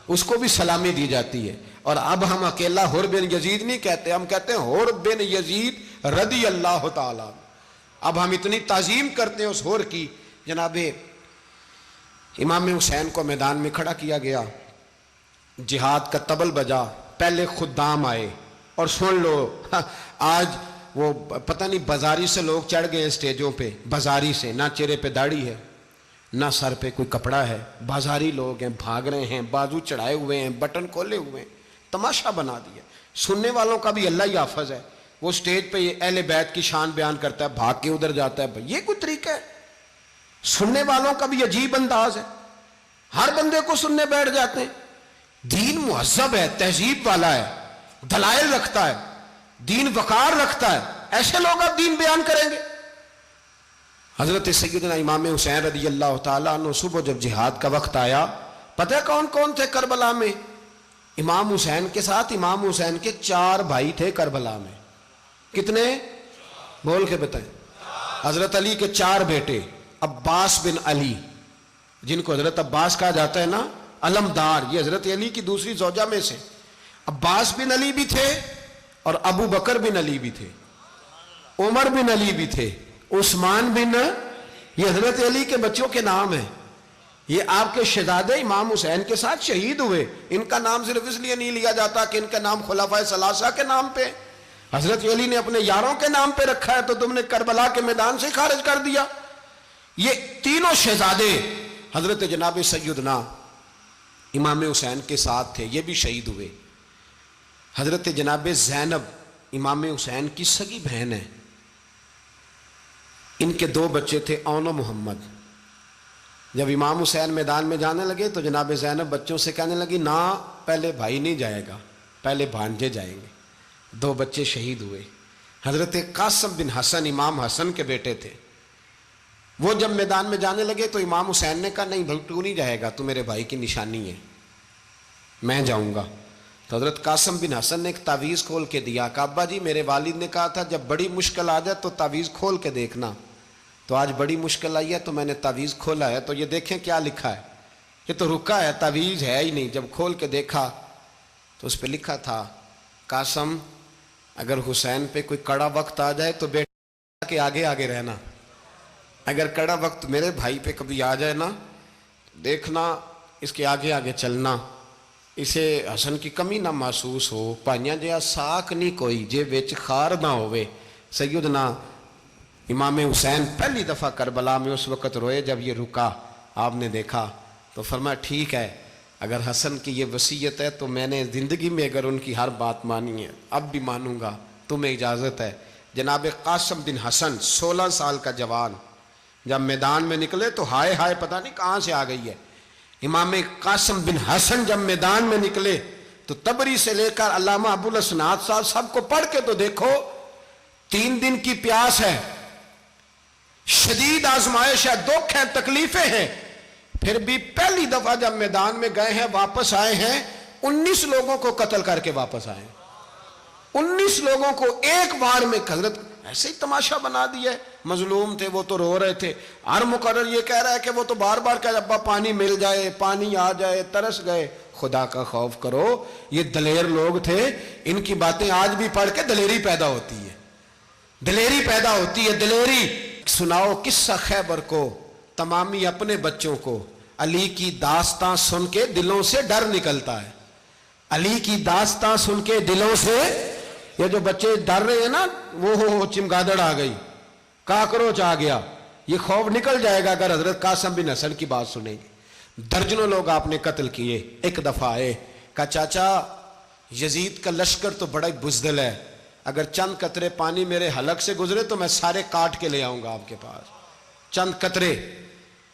اس کو بھی سلامی دی جاتی ہے۔ اور اب ہم اکیلا حور بن یزید نہیں کہتے، ہم کہتے ہیں حور بن یزید رضی اللہ تعالیٰ۔ اب ہم اتنی تعظیم کرتے ہیں اس حور کی۔ جناب امام حسین کو میدان میں کھڑا کیا گیا، جہاد کا طبل بجا، پہلے خدام آئے، اور سن لو آج وہ پتہ نہیں بازاری سے لوگ چڑھ گئے ہیں سٹیجوں پہ، بازاری سے، نہ چہرے پہ داڑھی ہے، نہ سر پہ کوئی کپڑا ہے، بازاری لوگ ہیں، بھاگ رہے ہیں، بازو چڑھائے ہوئے ہیں، بٹن کھولے ہوئے ہیں، تماشا بنا دیا۔ سننے والوں کا بھی اللہ ہی حافظ ہے، وہ سٹیج پہ اہل بیت کی شان بیان کرتا ہے، بھاگ کے ادھر جاتا ہے، یہ کوئی طریقہ ہے؟ سننے والوں کا بھی عجیب انداز ہے، ہر بندے کو سننے بیٹھ جاتے ہیں۔ دین مہذب ہے، تہذیب والا ہے، دلائل رکھتا ہے، دین وقار رکھتا ہے، ایسے لوگ اب دین بیان کریں گے؟ حضرت سیدنا امام حسین رضی اللہ تعالیٰ عنہ صبح جب جہاد کا وقت آیا، پتہ ہے کون کون تھے کربلا میں؟ امام حسین کے ساتھ امام حسین کے 4 بھائی تھے کربلا میں۔ کتنے؟ بول کے بتائیں۔ حضرت علی کے 4 بیٹے، عباس بن علی، جن کو حضرت عباس کہا جاتا ہے نا، علمدار، یہ حضرت علی کی دوسری زوجہ میں سے۔ عباس بن علی بھی تھے، اور ابو بکر بن علی بھی تھے، عمر بن علی بھی تھے، عثمان بن، یہ حضرت علی کے بچوں کے نام ہیں۔ یہ آپ کے شہزادے امام حسین کے ساتھ شہید ہوئے، ان کا نام صرف اس لیے نہیں لیا جاتا کہ ان کا نام خلفائے ثلاثہ کے نام پہ، حضرت علی نے اپنے یاروں کے نام پہ رکھا ہے، تو تم نے کربلا کے میدان سے خارج کر دیا۔ یہ تینوں شہزادے حضرت جناب سیدنا امام حسین کے ساتھ تھے، یہ بھی شہید ہوئے۔ حضرت جناب زینب امام حسین کی سگی بہن ہے، ان کے 2 بچے تھے، اون و محمد۔ جب امام حسین میدان میں جانے لگے تو جناب زینب بچوں سے کہنے لگی نہ، پہلے بھائی نہیں جائے گا، پہلے بھانجے جائیں گے۔ 2 بچے شہید ہوئے۔ حضرت قاسم بن حسن امام حسن کے بیٹے تھے، وہ جب میدان میں جانے لگے تو امام حسین نے کہا نہیں بھائی تو نہیں جائے گا، تو میرے بھائی کی نشانی ہے، میں جاؤں گا۔ تو حضرت قاسم بن حسن نے ایک تعویذ کھول کے دیا کہ ابا جی میرے والد نے کہا تھا جب بڑی مشکل آ جائے تو تعویذ کھول کے دیکھنا، تو آج بڑی مشکل آئی ہے تو میں نے تعویذ کھولا ہے، تو یہ دیکھیں کیا لکھا ہے، یہ تو رکا ہے، تعویذ ہے ہی نہیں۔ جب کھول کے دیکھا تو اس پہ لکھا تھا قاسم اگر حسین پہ کوئی کڑا وقت آ جائے تو بیٹا کے آگے آگے رہنا، اگر کڑا وقت میرے بھائی پہ کبھی آ جائے نا دیکھنا اس کے آگے آگے چلنا، اسے حسن کی کمی نہ محسوس ہو، پائیاں جہاں ساکھ نہیں کوئی جے وچ خار نہ ہوئے۔ سیدنا امام حسین پہلی دفعہ کربلا میں اس وقت روئے جب یہ رکا، آپ نے دیکھا تو فرمایا ٹھیک ہے، اگر حسن کی یہ وصیت ہے تو میں نے زندگی میں اگر ان کی ہر بات مانی ہے اب بھی مانوں گا، تمہیں اجازت ہے۔ جناب قاسم بن حسن 16 سال کا جوان جب میدان میں نکلے تو ہائے ہائے پتہ نہیں کہاں سے آ گئی ہے. امام قاسم بن حسن جب میدان میں نکلے تو تبری سے لے کر علامہ ابو الاسناد صاحب سب کو پڑھ کے تو دیکھو. 3 دن کی پیاس ہے, شدید آزمائش ہے, دکھ ہے, تکلیفیں ہیں, پھر بھی پہلی دفعہ جب میدان میں گئے ہیں واپس آئے ہیں 19 لوگوں کو قتل کر کے واپس آئے ہیں. 19 لوگوں کو ایک بار میں. حضرت ایسے ہی تماشا بنا دیا ہے. مظلوم تھے وہ تو رو رہے تھے. ہر مقرر یہ کہہ رہا ہے کہ وہ تو بار بار کہہ ابا پانی مل جائے, پانی آ جائے, ترس گئے. خدا کا خوف کرو, یہ دلیر لوگ تھے, ان کی باتیں آج بھی پڑھ کے دلیری پیدا ہوتی ہے, دلیری پیدا ہوتی ہے, دلیری. سناؤ قصہ خیبر کو تمامی اپنے بچوں کو. علی کی داستان سن کے دلوں سے ڈر نکلتا ہے. علی کی داستان سن کے دلوں سے, یہ جو بچے ڈر رہے ہیں نا, وہ چمگادڑ آ گئی, کاکروچ آ گیا, یہ خوف نکل جائے گا اگر حضرت قاسم بن حسن کی بات سنیں گے. درجنوں لوگ آپ نے قتل کیے. ایک دفعہ آئے, کہا چاچا یزید کا لشکر تو بڑا ہی بزدل ہے, اگر چند قطرے پانی میرے حلق سے گزرے تو میں سارے کاٹ کے لے آؤں گا آپ کے پاس, چند قطرے.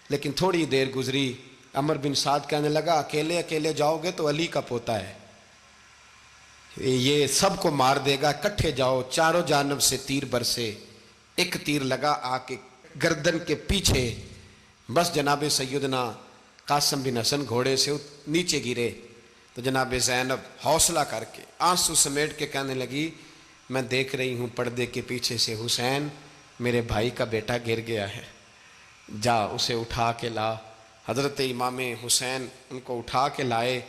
لیکن تھوڑی دیر گزری, عمر بن سعد کہنے لگا اکیلے اکیلے جاؤ گے تو علی کا پوتا ہے, یہ سب کو مار دے گا, کٹھے جاؤ. چاروں جانب سے تیر برسے, ایک تیر لگا آ کے گردن کے پیچھے. بس جناب سیدنا قاسم بن حسن گھوڑے سے نیچے گرے تو جناب زینب حوصلہ کر کے آنسو سمیٹ کے کہنے لگی میں دیکھ رہی ہوں پردے کے پیچھے سے حسین میرے بھائی کا بیٹا گر گیا ہے, جا اسے اٹھا کے لا. حضرت امام حسین ان کو اٹھا کے لائے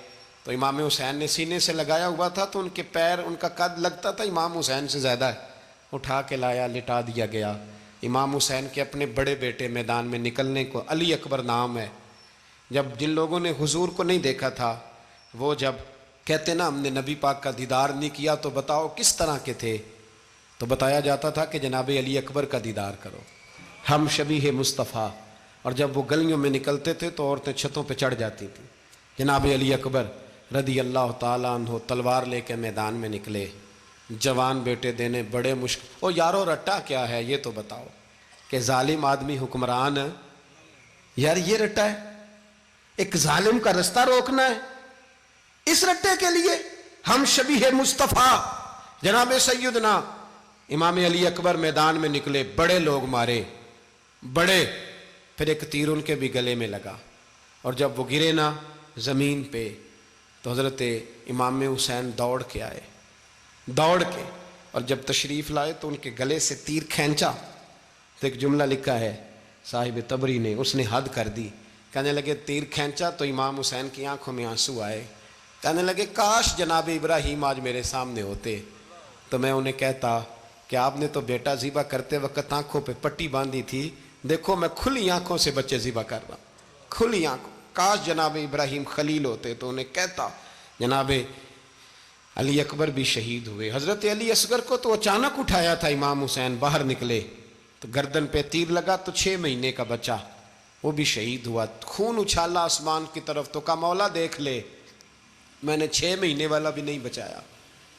تو امام حسین نے سینے سے لگایا ہوا تھا تو ان کے پیر, ان کا قد لگتا تھا امام حسین سے زیادہ ہے. اٹھا کے لایا, لٹا دیا گیا. امام حسین کے اپنے بڑے بیٹے میدان میں نکلنے کو, علی اکبر نام ہے. جب جن لوگوں نے حضور کو نہیں دیکھا تھا وہ جب کہتے نا ہم نے نبی پاک کا دیدار نہیں کیا تو بتاؤ کس طرح کے تھے, تو بتایا جاتا تھا کہ جناب علی اکبر کا دیدار کرو, ہم شبیہ مصطفیٰ. اور جب وہ گلیوں میں نکلتے تھے تو عورتیں چھتوں پہ چڑھ جاتی تھیں. جناب علی اکبر رضی اللہ تعالیٰ عنہ تلوار لے کے میدان میں نکلے, جوان بیٹے دینے بڑے مشکل. او یارو رٹا کیا ہے یہ تو بتاؤ, کہ ظالم آدمی حکمران, یار یہ رٹا ہے, ایک ظالم کا رستہ روکنا ہے, اس رٹے کے لیے ہم شبیہ مصطفیٰ. جناب سیدنا امام علی اکبر میدان میں نکلے, بڑے لوگ مارے, بڑے. پھر ایک تیر ان کے بھی گلے میں لگا اور جب وہ گرے نا زمین پہ تو حضرت امام حسین دوڑ کے آئے, دوڑ کے, اور جب تشریف لائے تو ان کے گلے سے تیر کھینچا تو ایک جملہ لکھا ہے صاحب تبری نے, اس نے حد کر دی. کہنے لگے تیر کھینچا تو امام حسین کی آنکھوں میں آنسو آئے. کہنے لگے کاش جناب ابراہیم آج میرے سامنے ہوتے تو میں انہیں کہتا کہ آپ نے تو بیٹا ذبح کرتے وقت آنکھوں پہ پٹی باندھی تھی, دیکھو میں کھلی آنکھوں سے بچے ذبح کر رہا ہوں, کھلی آنکھوں. کاش جناب ابراہیم خلیل ہوتے تو انہیں کہتا. جناب علی اکبر بھی شہید ہوئے. حضرت علی اصغر کو تو اچانک اٹھایا تھا امام حسین, باہر نکلے تو گردن پہ تیر لگا تو 6 مہینے کا بچہ وہ بھی شہید ہوا. خون اچھالا آسمان کی طرف تو کہا مولا دیکھ لے, میں نے 6 مہینے والا بھی نہیں بچایا,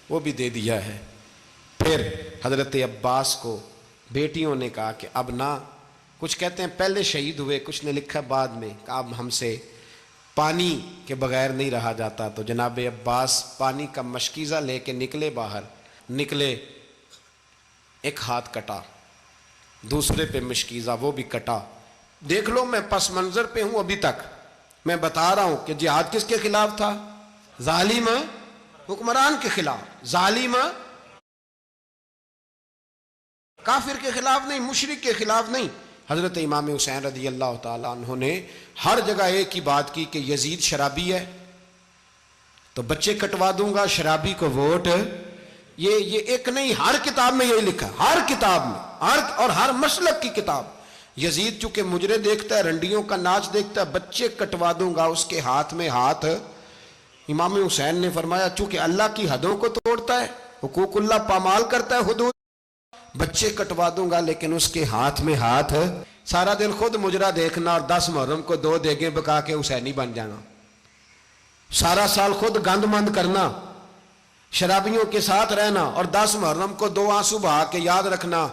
وہ بھی دے دیا ہے. پھر حضرت عباس کو بیٹیوں نے کہا کہ اب نہ, کچھ کہتے ہیں پہلے شہید ہوئے, کچھ نے لکھا بعد میں, کہ اب ہم سے پانی کے بغیر نہیں رہا جاتا. تو جناب عباس پانی کا مشکیزہ لے کے نکلے, باہر نکلے, ایک ہاتھ کٹا, دوسرے پہ مشکیزہ وہ بھی کٹا. دیکھ لو میں پس منظر پہ ہوں ابھی تک, میں بتا رہا ہوں کہ جہاد کس کے خلاف تھا, ظالم حکمران کے خلاف, ظالم کافر کے خلاف نہیں, مشرک کے خلاف نہیں. حضرت امام حسین رضی اللہ تعالیٰ عنہ نے ہر جگہ ایک ہی بات کی کہ یزید شرابی ہے تو بچے کٹوا دوں گا, شرابی کو ووٹ. یہ ایک نہیں, ہر کتاب میں یہی لکھا, ہر کتاب میں, اور ہر مسلک کی کتاب. یزید چونکہ مجرے دیکھتا ہے, رنڈیوں کا ناچ دیکھتا ہے, بچے کٹوا دوں گا, اس کے ہاتھ میں ہاتھ. امام حسین نے فرمایا چونکہ اللہ کی حدوں کو توڑتا ہے, حقوق اللہ پامال کرتا ہے, حدود, بچے کٹوا دوں گا لیکن اس کے ہاتھ میں ہاتھ. سارا دن خود مجرا دیکھنا اور 10 محرم کو 2 دیگیں پکا کے حسینی بن جانا, سارا سال خود گند مند کرنا, شرابیوں کے ساتھ رہنا, اور 10 محرم کو 2 آنسو بہا کے یاد رکھنا.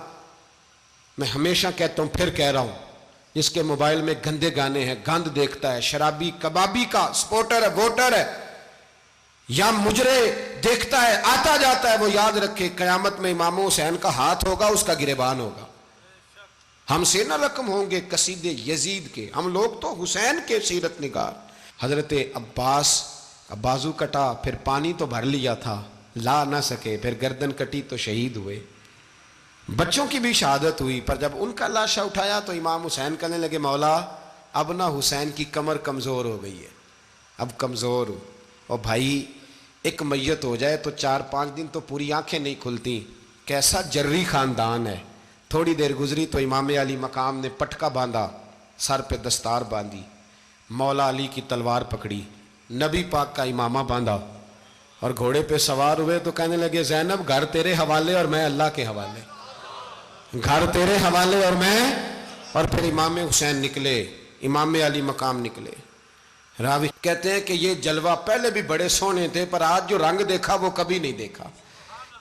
میں ہمیشہ کہتا ہوں, پھر کہہ رہا ہوں, جس کے موبائل میں گندے گانے ہیں، گند دیکھتا ہے، شرابی کبابی کا سپورٹر ہے، ووٹر ہے، یا مجرے دیکھتا ہے آتا جاتا ہے، وہ یاد رکھے قیامت میں امام حسین کا ہاتھ ہوگا، اس کا گریبان ہوگا۔ ہم سے نہ رقم ہوں گے قصیدے یزید کے، ہم لوگ تو حسین کے سیرت نگار۔ حضرت عباس کا بازو کٹا، پھر پانی تو بھر لیا تھا، لا نہ سکے، پھر گردن کٹی تو شہید ہوئے۔ بچوں کی بھی شہادت ہوئی، پر جب ان کا لاشا اٹھایا تو امام حسین کہنے لگے مولا اب نہ حسین کی کمر کمزور ہو گئی ہے، اب کمزور ہو، اور بھائی ایک میت ہو جائے تو 4-5 دن تو پوری آنکھیں نہیں کھلتی، کیسا جری خاندان ہے۔ تھوڑی دیر گزری تو امام علی مقام نے پٹکا باندھا، سر پہ دستار باندھی، مولا علی کی تلوار پکڑی، نبی پاک کا امامہ باندھا اور گھوڑے پہ سوار ہوئے تو کہنے لگے زینب گھر تیرے حوالے اور میں اللہ کے حوالے، گھر تیرے حوالے اور میں، اور پھر امام حسین نکلے، امام علی مقام نکلے۔ راوی کہتے ہیں کہ یہ جلوہ پہلے بھی بڑے سونے تھے، پر آج جو رنگ دیکھا وہ کبھی نہیں دیکھا۔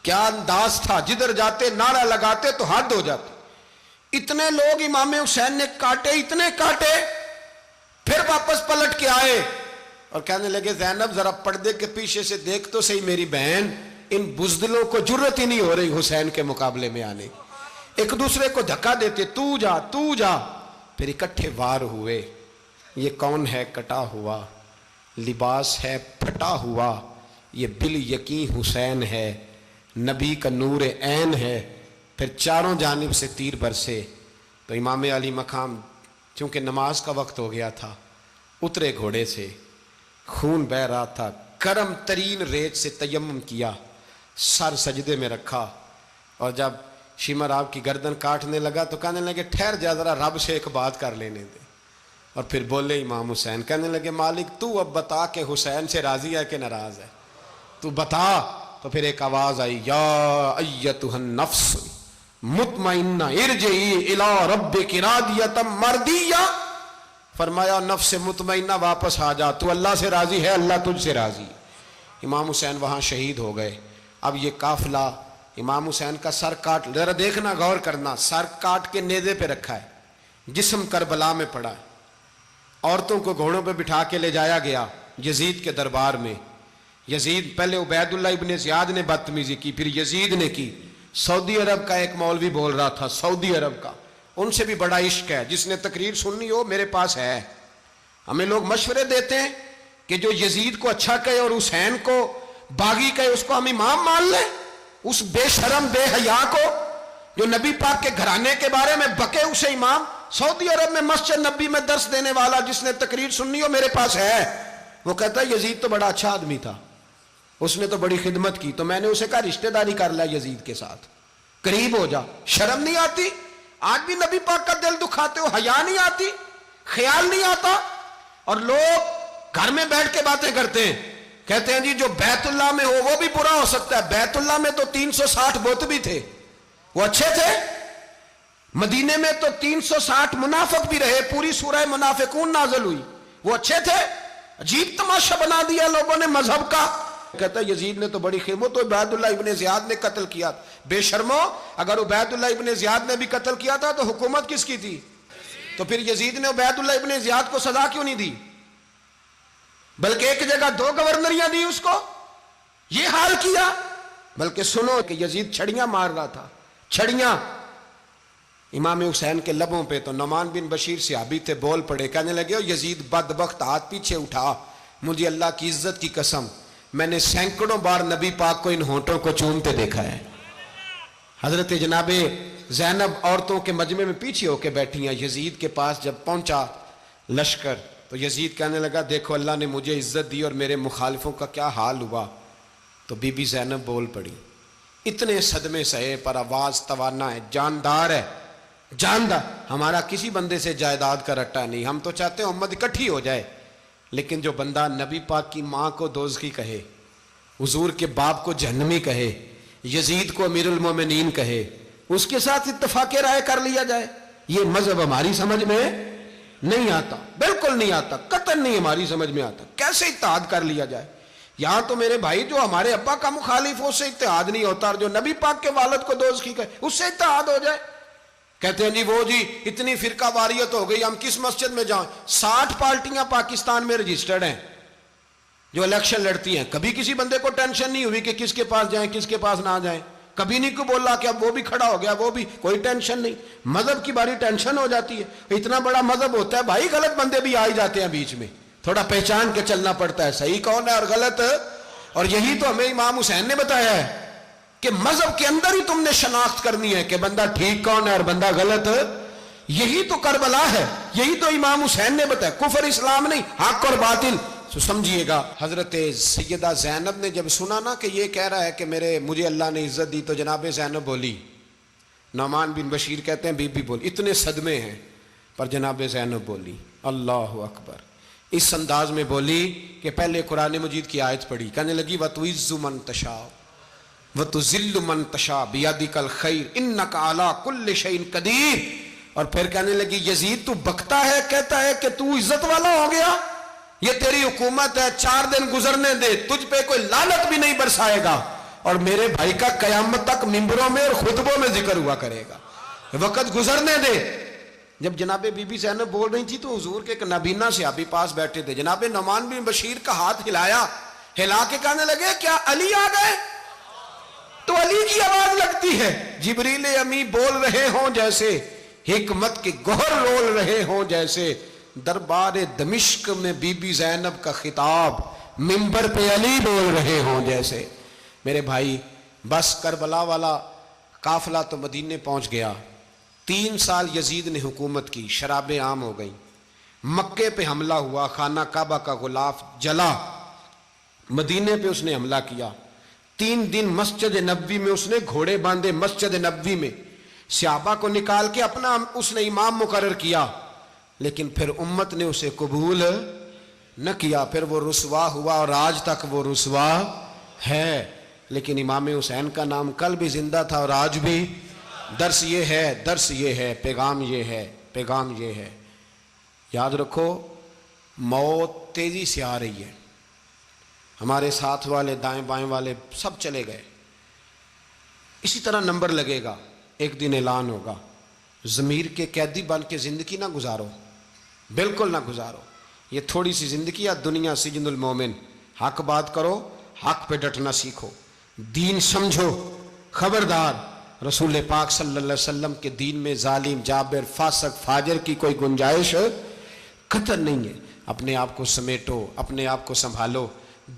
کیا انداز تھا، جدھر جاتے نعرہ لگاتے تو حد ہو جاتے۔ اتنے لوگ امام حسین نے کاٹے، اتنے کاٹے، پھر واپس پلٹ کے آئے اور کہنے لگے زینب ذرا پردے کے پیچھے سے دیکھ تو صحیح میری بہن، ان بزدلوں کو جرت ہی نہیں ہو رہی حسین کے مقابلے میں آنے، ایک دوسرے کو دھکا دیتے، تو جا تو جا، پھر اکٹھے وار ہوئے۔ یہ کون ہے کٹا ہوا، لباس ہے پھٹا ہوا، یہ بال یقین حسین ہے، نبی کا نور عین ہے۔ پھر چاروں جانب سے تیر برسے تو امام علی مقام چونکہ نماز کا وقت ہو گیا تھا، اترے گھوڑے سے، خون بہ رہا تھا، گرم ترین ریت سے تیمم کیا، سر سجدے میں رکھا، اور جب شمر آپ کی گردن کاٹنے لگا تو کہنے لگے ٹھہر جا ذرا رب سے ایک بات کر لینے دے، اور پھر بولے امام حسین، کہنے لگے مالک تو اب بتا کہ حسین سے راضی ہے کہ ناراض ہے، تو بتا۔ تو پھر ایک آواز آئی، یا ایتھا النفس مطمئنہ ارجعی الی ربک راضیۃ مرضیہ، فرمایا نفس مطمئنہ واپس آ جا، تو اللہ سے راضی ہے، اللہ تجھ سے راضی۔ امام حسین وہاں شہید ہو گئے۔ اب یہ قافلہ امام حسین کا سر کاٹ، ذرا دیکھنا غور کرنا، سر کاٹ کے نیزے پہ رکھا ہے، جسم کربلا میں پڑا ہے، عورتوں کو گھوڑوں پہ بٹھا کے لے جایا گیا یزید کے دربار میں۔ یزید پہلے عبید اللہ ابن زیاد نے بدتمیزی کی، پھر یزید نے کی۔ سعودی عرب کا ایک مولوی بول رہا تھا، سعودی عرب کا، ان سے بھی بڑا عشق ہے، جس نے تقریر سننی ہو میرے پاس ہے۔ ہمیں لوگ مشورے دیتے ہیں کہ جو یزید کو اچھا کہے اور حسین کو باغی کہے اس کو ہم امام مان لیں، اس بے شرم بے حیا کو جو نبی پاک کے گھرانے کے بارے میں بکے اسے امام۔ سعودی عرب میں مسجد نبی میں درس دینے والا جس نے تقریر سننی ہو میرے پاس ہے، وہ کہتا ہے یزید تو بڑا اچھا آدمی تھا، اس نے تو بڑی خدمت کی، تو میں نے اسے کہا رشتہ داری کر لیا یزید کے ساتھ، قریب ہو جا۔ شرم نہیں آتی؟ آج بھی نبی پاک کا دل دکھاتے ہو، حیا نہیں آتی، خیال نہیں آتا؟ اور لوگ گھر میں بیٹھ کے باتیں کرتے ہیں، کہتے ہیں جی جو بیت اللہ میں ہو وہ بھی برا ہو سکتا ہے۔ بیت اللہ میں تو 360 بت بھی تھے، وہ اچھے تھے۔ مدینے میں تو 360 منافق بھی رہے، پوری سورہ منافقون نازل ہوئی، وہ اچھے تھے۔ عجیب تماشا بنا دیا لوگوں نے مذہب کا۔ کہتا ہے یزید نے تو بڑی خدمت، تو عبید اللہ ابن زیاد نے قتل کیا۔ بے شرمو، اگر عبید اللہ ابن زیاد نے بھی قتل کیا تھا تو حکومت کس کی تھی؟ تو پھر یزید نے عبید اللہ ابن زیاد کو سزا کیوں نہیں دی، بلکہ ایک جگہ 2 گورنریاں دی اس کو، یہ حال کیا؟ بلکہ سنو کہ یزید چھڑیاں مار رہا تھا، چھڑیاں امام حسین کے لبوں پہ۔ تو نعمان بن بشیر صحابی تھے، بول پڑے، کہنے لگے یزید بدبخت ہاتھ پیچھے اٹھا، مجھے اللہ کی عزت کی قسم میں نے سینکڑوں بار نبی پاک کو ان ہونٹوں کو چومتے دیکھا ہے۔ حضرت جناب زینب عورتوں کے مجمع میں پیچھے ہو کے بیٹھی ہیں، یزید کے پاس جب پہنچا لشکر تو یزید کہنے لگا دیکھو اللہ نے مجھے عزت دی اور میرے مخالفوں کا کیا حال ہوا۔ تو بی بی زینب بول پڑی، اتنے صدمے سہے پر آواز توانا ہے، جاندار ہے، جاندار۔ ہمارا کسی بندے سے جائیداد کا رٹا نہیں، ہم تو چاہتے ہیں امت اکٹھی ہو جائے، لیکن جو بندہ نبی پاک کی ماں کو دوزخی کہے، حضور کے باپ کو جہنمی کہے، یزید کو امیر المومنین کہے، اس کے ساتھ اتفاق رائے کر لیا جائے، یہ مذہب ہماری سمجھ میں نہیں آتا، بالکل نہیں آتا، قطعاً نہیں ہماری سمجھ میں آتا۔ کیسے اتحاد کر لیا جائے؟ یہاں تو میرے بھائی جو ہمارے ابا کا مخالف ہو اس سے اتحاد نہیں ہوتا، اور جو نبی پاک کے والد کو دوزخی کہے اس سے اتحاد ہو جائے۔ کہتے ہیں جی وہ جی اتنی فرقہ واریت ہو گئی، ہم کس مسجد میں جائیں؟ 60 پارٹیاں پاکستان میں رجسٹرڈ ہیں جو الیکشن لڑتی ہیں. کبھی کسی بندے کو ٹینشن نہیں ہوئی کہ کس کے پاس جائیں کس کے پاس نہ جائیں. کبھی نہیں کوئی بولا کہ اب وہ بھی کھڑا ہو گیا وہ بھی، کوئی ٹینشن نہیں. مذہب کی باری ٹینشن ہو جاتی ہے. اتنا بڑا مذہب ہوتا ہے بھائی، غلط بندے بھی آ ہی جاتے ہیں بیچ میں، تھوڑا پہچان کے چلنا پڑتا ہے صحیح کون ہے اور غلط. اور یہی تو ہمیں امام حسین نے بتایا ہے کہ مذہب کے اندر ہی تم نے شناخت کرنی ہے کہ بندہ ٹھیک کون ہے اور بندہ غلط. یہی تو کربلا ہے، یہی تو امام حسین نے بتایا. کفر اسلام نہیں، حق اور باطل. تو سمجھیے گا، حضرت سیدہ زینب نے جب سنا نا کہ یہ کہہ رہا ہے کہ مجھے اللہ نے عزت دی، تو جناب زینب بولی. نعمان بن بشیر کہتے ہیں بی بی بولی. اتنے صدمے ہیں پر جناب زینب بولی اللہ اکبر. اس انداز میں بولی کہ پہلے قرآن مجید کی آیت پڑھی، کہنے لگی وَتُعِزُّ مَن تَشَاءُ وَتُذِلُّ مَن تَشَاءُ بِيَدِكَ الْخَيْرُ إِنَّكَ عَلَىٰ كُلِّ شَيْءٍ قَدِيرٌ. اور پھر کہنے لگی یزید تو بکتا ہے، کہتا ہے کہ تو عزت والا ہو گیا، یہ تیری حکومت ہے، 4 دن گزرنے دے، تجھ پہ کوئی لعنت بھی نہیں برسائے گا، اور میرے بھائی کا قیامت تک ممبروں میں اور خطبوں میں ذکر ہوا کرے گا، وقت گزرنے دے. جب جناب بی بی زینب بول رہی تھی تو حضور کے ایک نابینا صحابی پاس بیٹھے تھے. جناب نعمان بن بشیر کا ہاتھ ہلایا، ہلا کے کہنے لگے کیا علی آ گئے؟ تو علی کی آواز لگتی ہے. جبریل امی بول رہے ہوں جیسے، حکمت کے گوہر رول رہے ہوں جیسے، دربار دمشق میں بی بی زینب کا خطاب منبر پہ علی بول رہے ہوں جیسے. میرے بھائی بس کربلا والا قافلہ تو مدینے پہنچ گیا. 3 سال یزید نے حکومت کی، شرابیں عام ہو گئیں، مکے پہ حملہ ہوا، خانہ کعبہ کا غلاف جلا، مدینے پہ اس نے حملہ کیا. 3 دن مسجد نبوی میں اس نے گھوڑے باندھے، مسجد نبوی میں صحابہ کو نکال کے اپنا اس نے امام مقرر کیا، لیکن پھر امت نے اسے قبول نہ کیا. پھر وہ رسوا ہوا اور آج تک وہ رسوا ہے. لیکن امام حسین کا نام کل بھی زندہ تھا اور آج بھی. درس یہ ہے، پیغام یہ ہے، پیغام یہ ہے. یاد رکھو موت تیزی سے آ رہی ہے. ہمارے ساتھ والے دائیں بائیں والے سب چلے گئے. اسی طرح نمبر لگے گا، ایک دن اعلان ہوگا. ضمیر کے قیدی بن کے زندگی نہ گزارو، بالکل نہ گزارو. یہ تھوڑی سی زندگی ہے، دنیا سجن المومن. حق بات کرو، حق پہ ڈٹنا سیکھو، دین سمجھو. خبردار رسول پاک صلی اللہ علیہ وسلم کے دین میں ظالم، جابر، فاسق، فاجر کی کوئی گنجائش قطر نہیں ہے. اپنے آپ کو سمیٹو، اپنے آپ کو سنبھالو،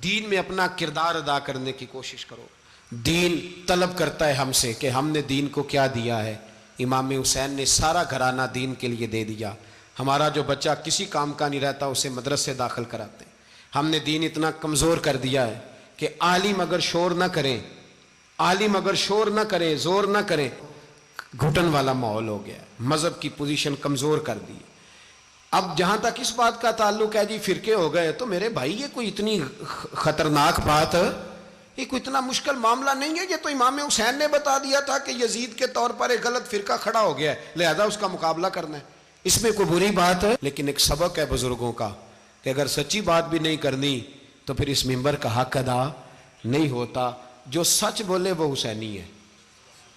دین میں اپنا کردار ادا کرنے کی کوشش کرو. دین طلب کرتا ہے ہم سے کہ ہم نے دین کو کیا دیا ہے. امام حسین نے سارا گھرانہ دین کے لیے دے دیا. ہمارا جو بچہ کسی کام کا نہیں رہتا اسے مدرسے داخل کراتے ہیں. ہم نے دین اتنا کمزور کر دیا ہے کہ عالم اگر شور نہ کریں، عالم اگر شور نہ کریں، زور نہ کریں، گھٹن والا ماحول ہو گیا. مذہب کی پوزیشن کمزور کر دی. اب جہاں تک اس بات کا تعلق ہے جی فرقے ہو گئے، تو میرے بھائی یہ کوئی اتنی خطرناک بات، یہ کوئی اتنا مشکل معاملہ نہیں ہے. یہ تو امام حسین نے بتا دیا تھا کہ یزید کے طور پر ایک غلط فرقہ کھڑا ہو گیا ہے، لہذا اس کا مقابلہ کرنا ہے. اس میں کوئی بری بات ہے، لیکن ایک سبق ہے بزرگوں کا کہ اگر سچی بات بھی نہیں کرنی تو پھر اس منبر کا حق ادا نہیں ہوتا. جو سچ بولے وہ حسینی ہے،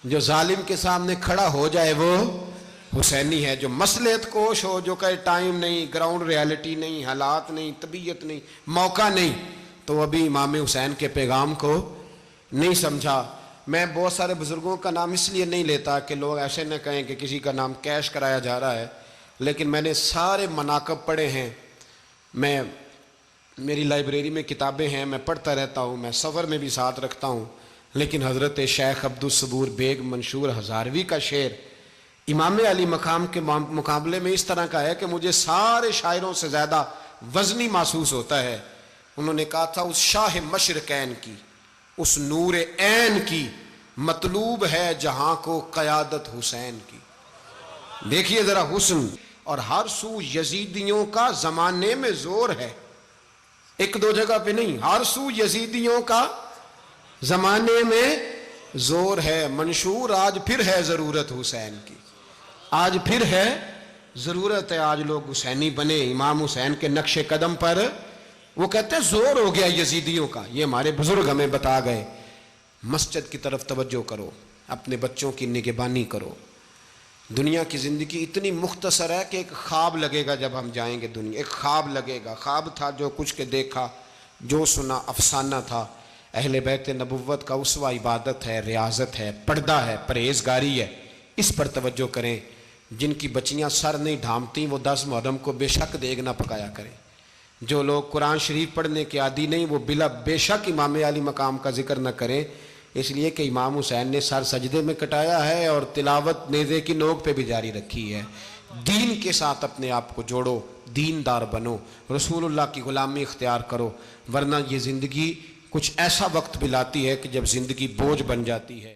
جو ظالم کے سامنے کھڑا ہو جائے وہ حسینی ہے. جو مصلحت کوش ہو، جو کہے ٹائم نہیں، گراؤنڈ ریالٹی نہیں، حالات نہیں، طبیعت نہیں، موقع نہیں، تو ابھی امام حسین کے پیغام کو نہیں سمجھا. میں بہت سارے بزرگوں کا نام اس لیے نہیں لیتا کہ لوگ ایسے نہ کہیں کہ کسی کا نام کیش کرایا جا رہا ہے، لیکن میں نے سارے مناقب پڑھے ہیں. میری لائبریری میں کتابیں ہیں، میں پڑھتا رہتا ہوں، میں سفر میں بھی ساتھ رکھتا ہوں. لیکن حضرت شیخ عبدالصبور بیگ منشور ہزاروی کا شعر امام علی مقام کے مقابلے میں اس طرح کا ہے کہ مجھے سارے شاعروں سے زیادہ وزنی محسوس ہوتا ہے. انہوں نے کہا تھا اس شاہ مشرقین کی، اس نور عین کی، مطلوب ہے جہاں کو قیادت حسین کی. دیکھیے ذرا حسن. اور ہر سو یزیدیوں کا زمانے میں زور ہے، ایک دو جگہ پہ نہیں، ہر سو یزیدیوں کا زمانے میں زور ہے. منشور آج پھر ہے ضرورت حسین کی، آج پھر ہے ضرورت ہے، آج لوگ حسینی بنے، امام حسین کے نقش قدم پر. وہ کہتے ہیں زور ہو گیا یزیدیوں کا. یہ ہمارے بزرگ ہمیں بتا گئے. مسجد کی طرف توجہ کرو، اپنے بچوں کی نگہبانی کرو. دنیا کی زندگی اتنی مختصر ہے کہ ایک خواب لگے گا جب ہم جائیں گے دنیا، ایک خواب لگے گا، خواب تھا جو کچھ کے دیکھا، جو سنا افسانہ تھا۔ اہل بیت نبوت کا اسوہ عبادت ہے، ریاضت ہے، پردہ ہے، پرہیزگاری ہے، اس پر توجہ کریں۔ جن کی بچیاں سر نہیں ڈھانپتیں وہ 10 محرم کو بے شک دیگ نہ پکایا کریں۔ جو لوگ قرآن شریف پڑھنے کے عادی نہیں وہ بے شک امام علی مقام کا ذکر نہ کریں، اس لیے کہ امام حسین نے سر سجدے میں کٹایا ہے اور تلاوت نیزے کی نوک پہ بھی جاری رکھی ہے۔ دین کے ساتھ اپنے آپ کو جوڑو، دیندار بنو، رسول اللہ کی غلامی اختیار کرو، ورنہ یہ زندگی کچھ ایسا وقت بھی لاتی ہے کہ جب زندگی بوجھ بن جاتی ہے۔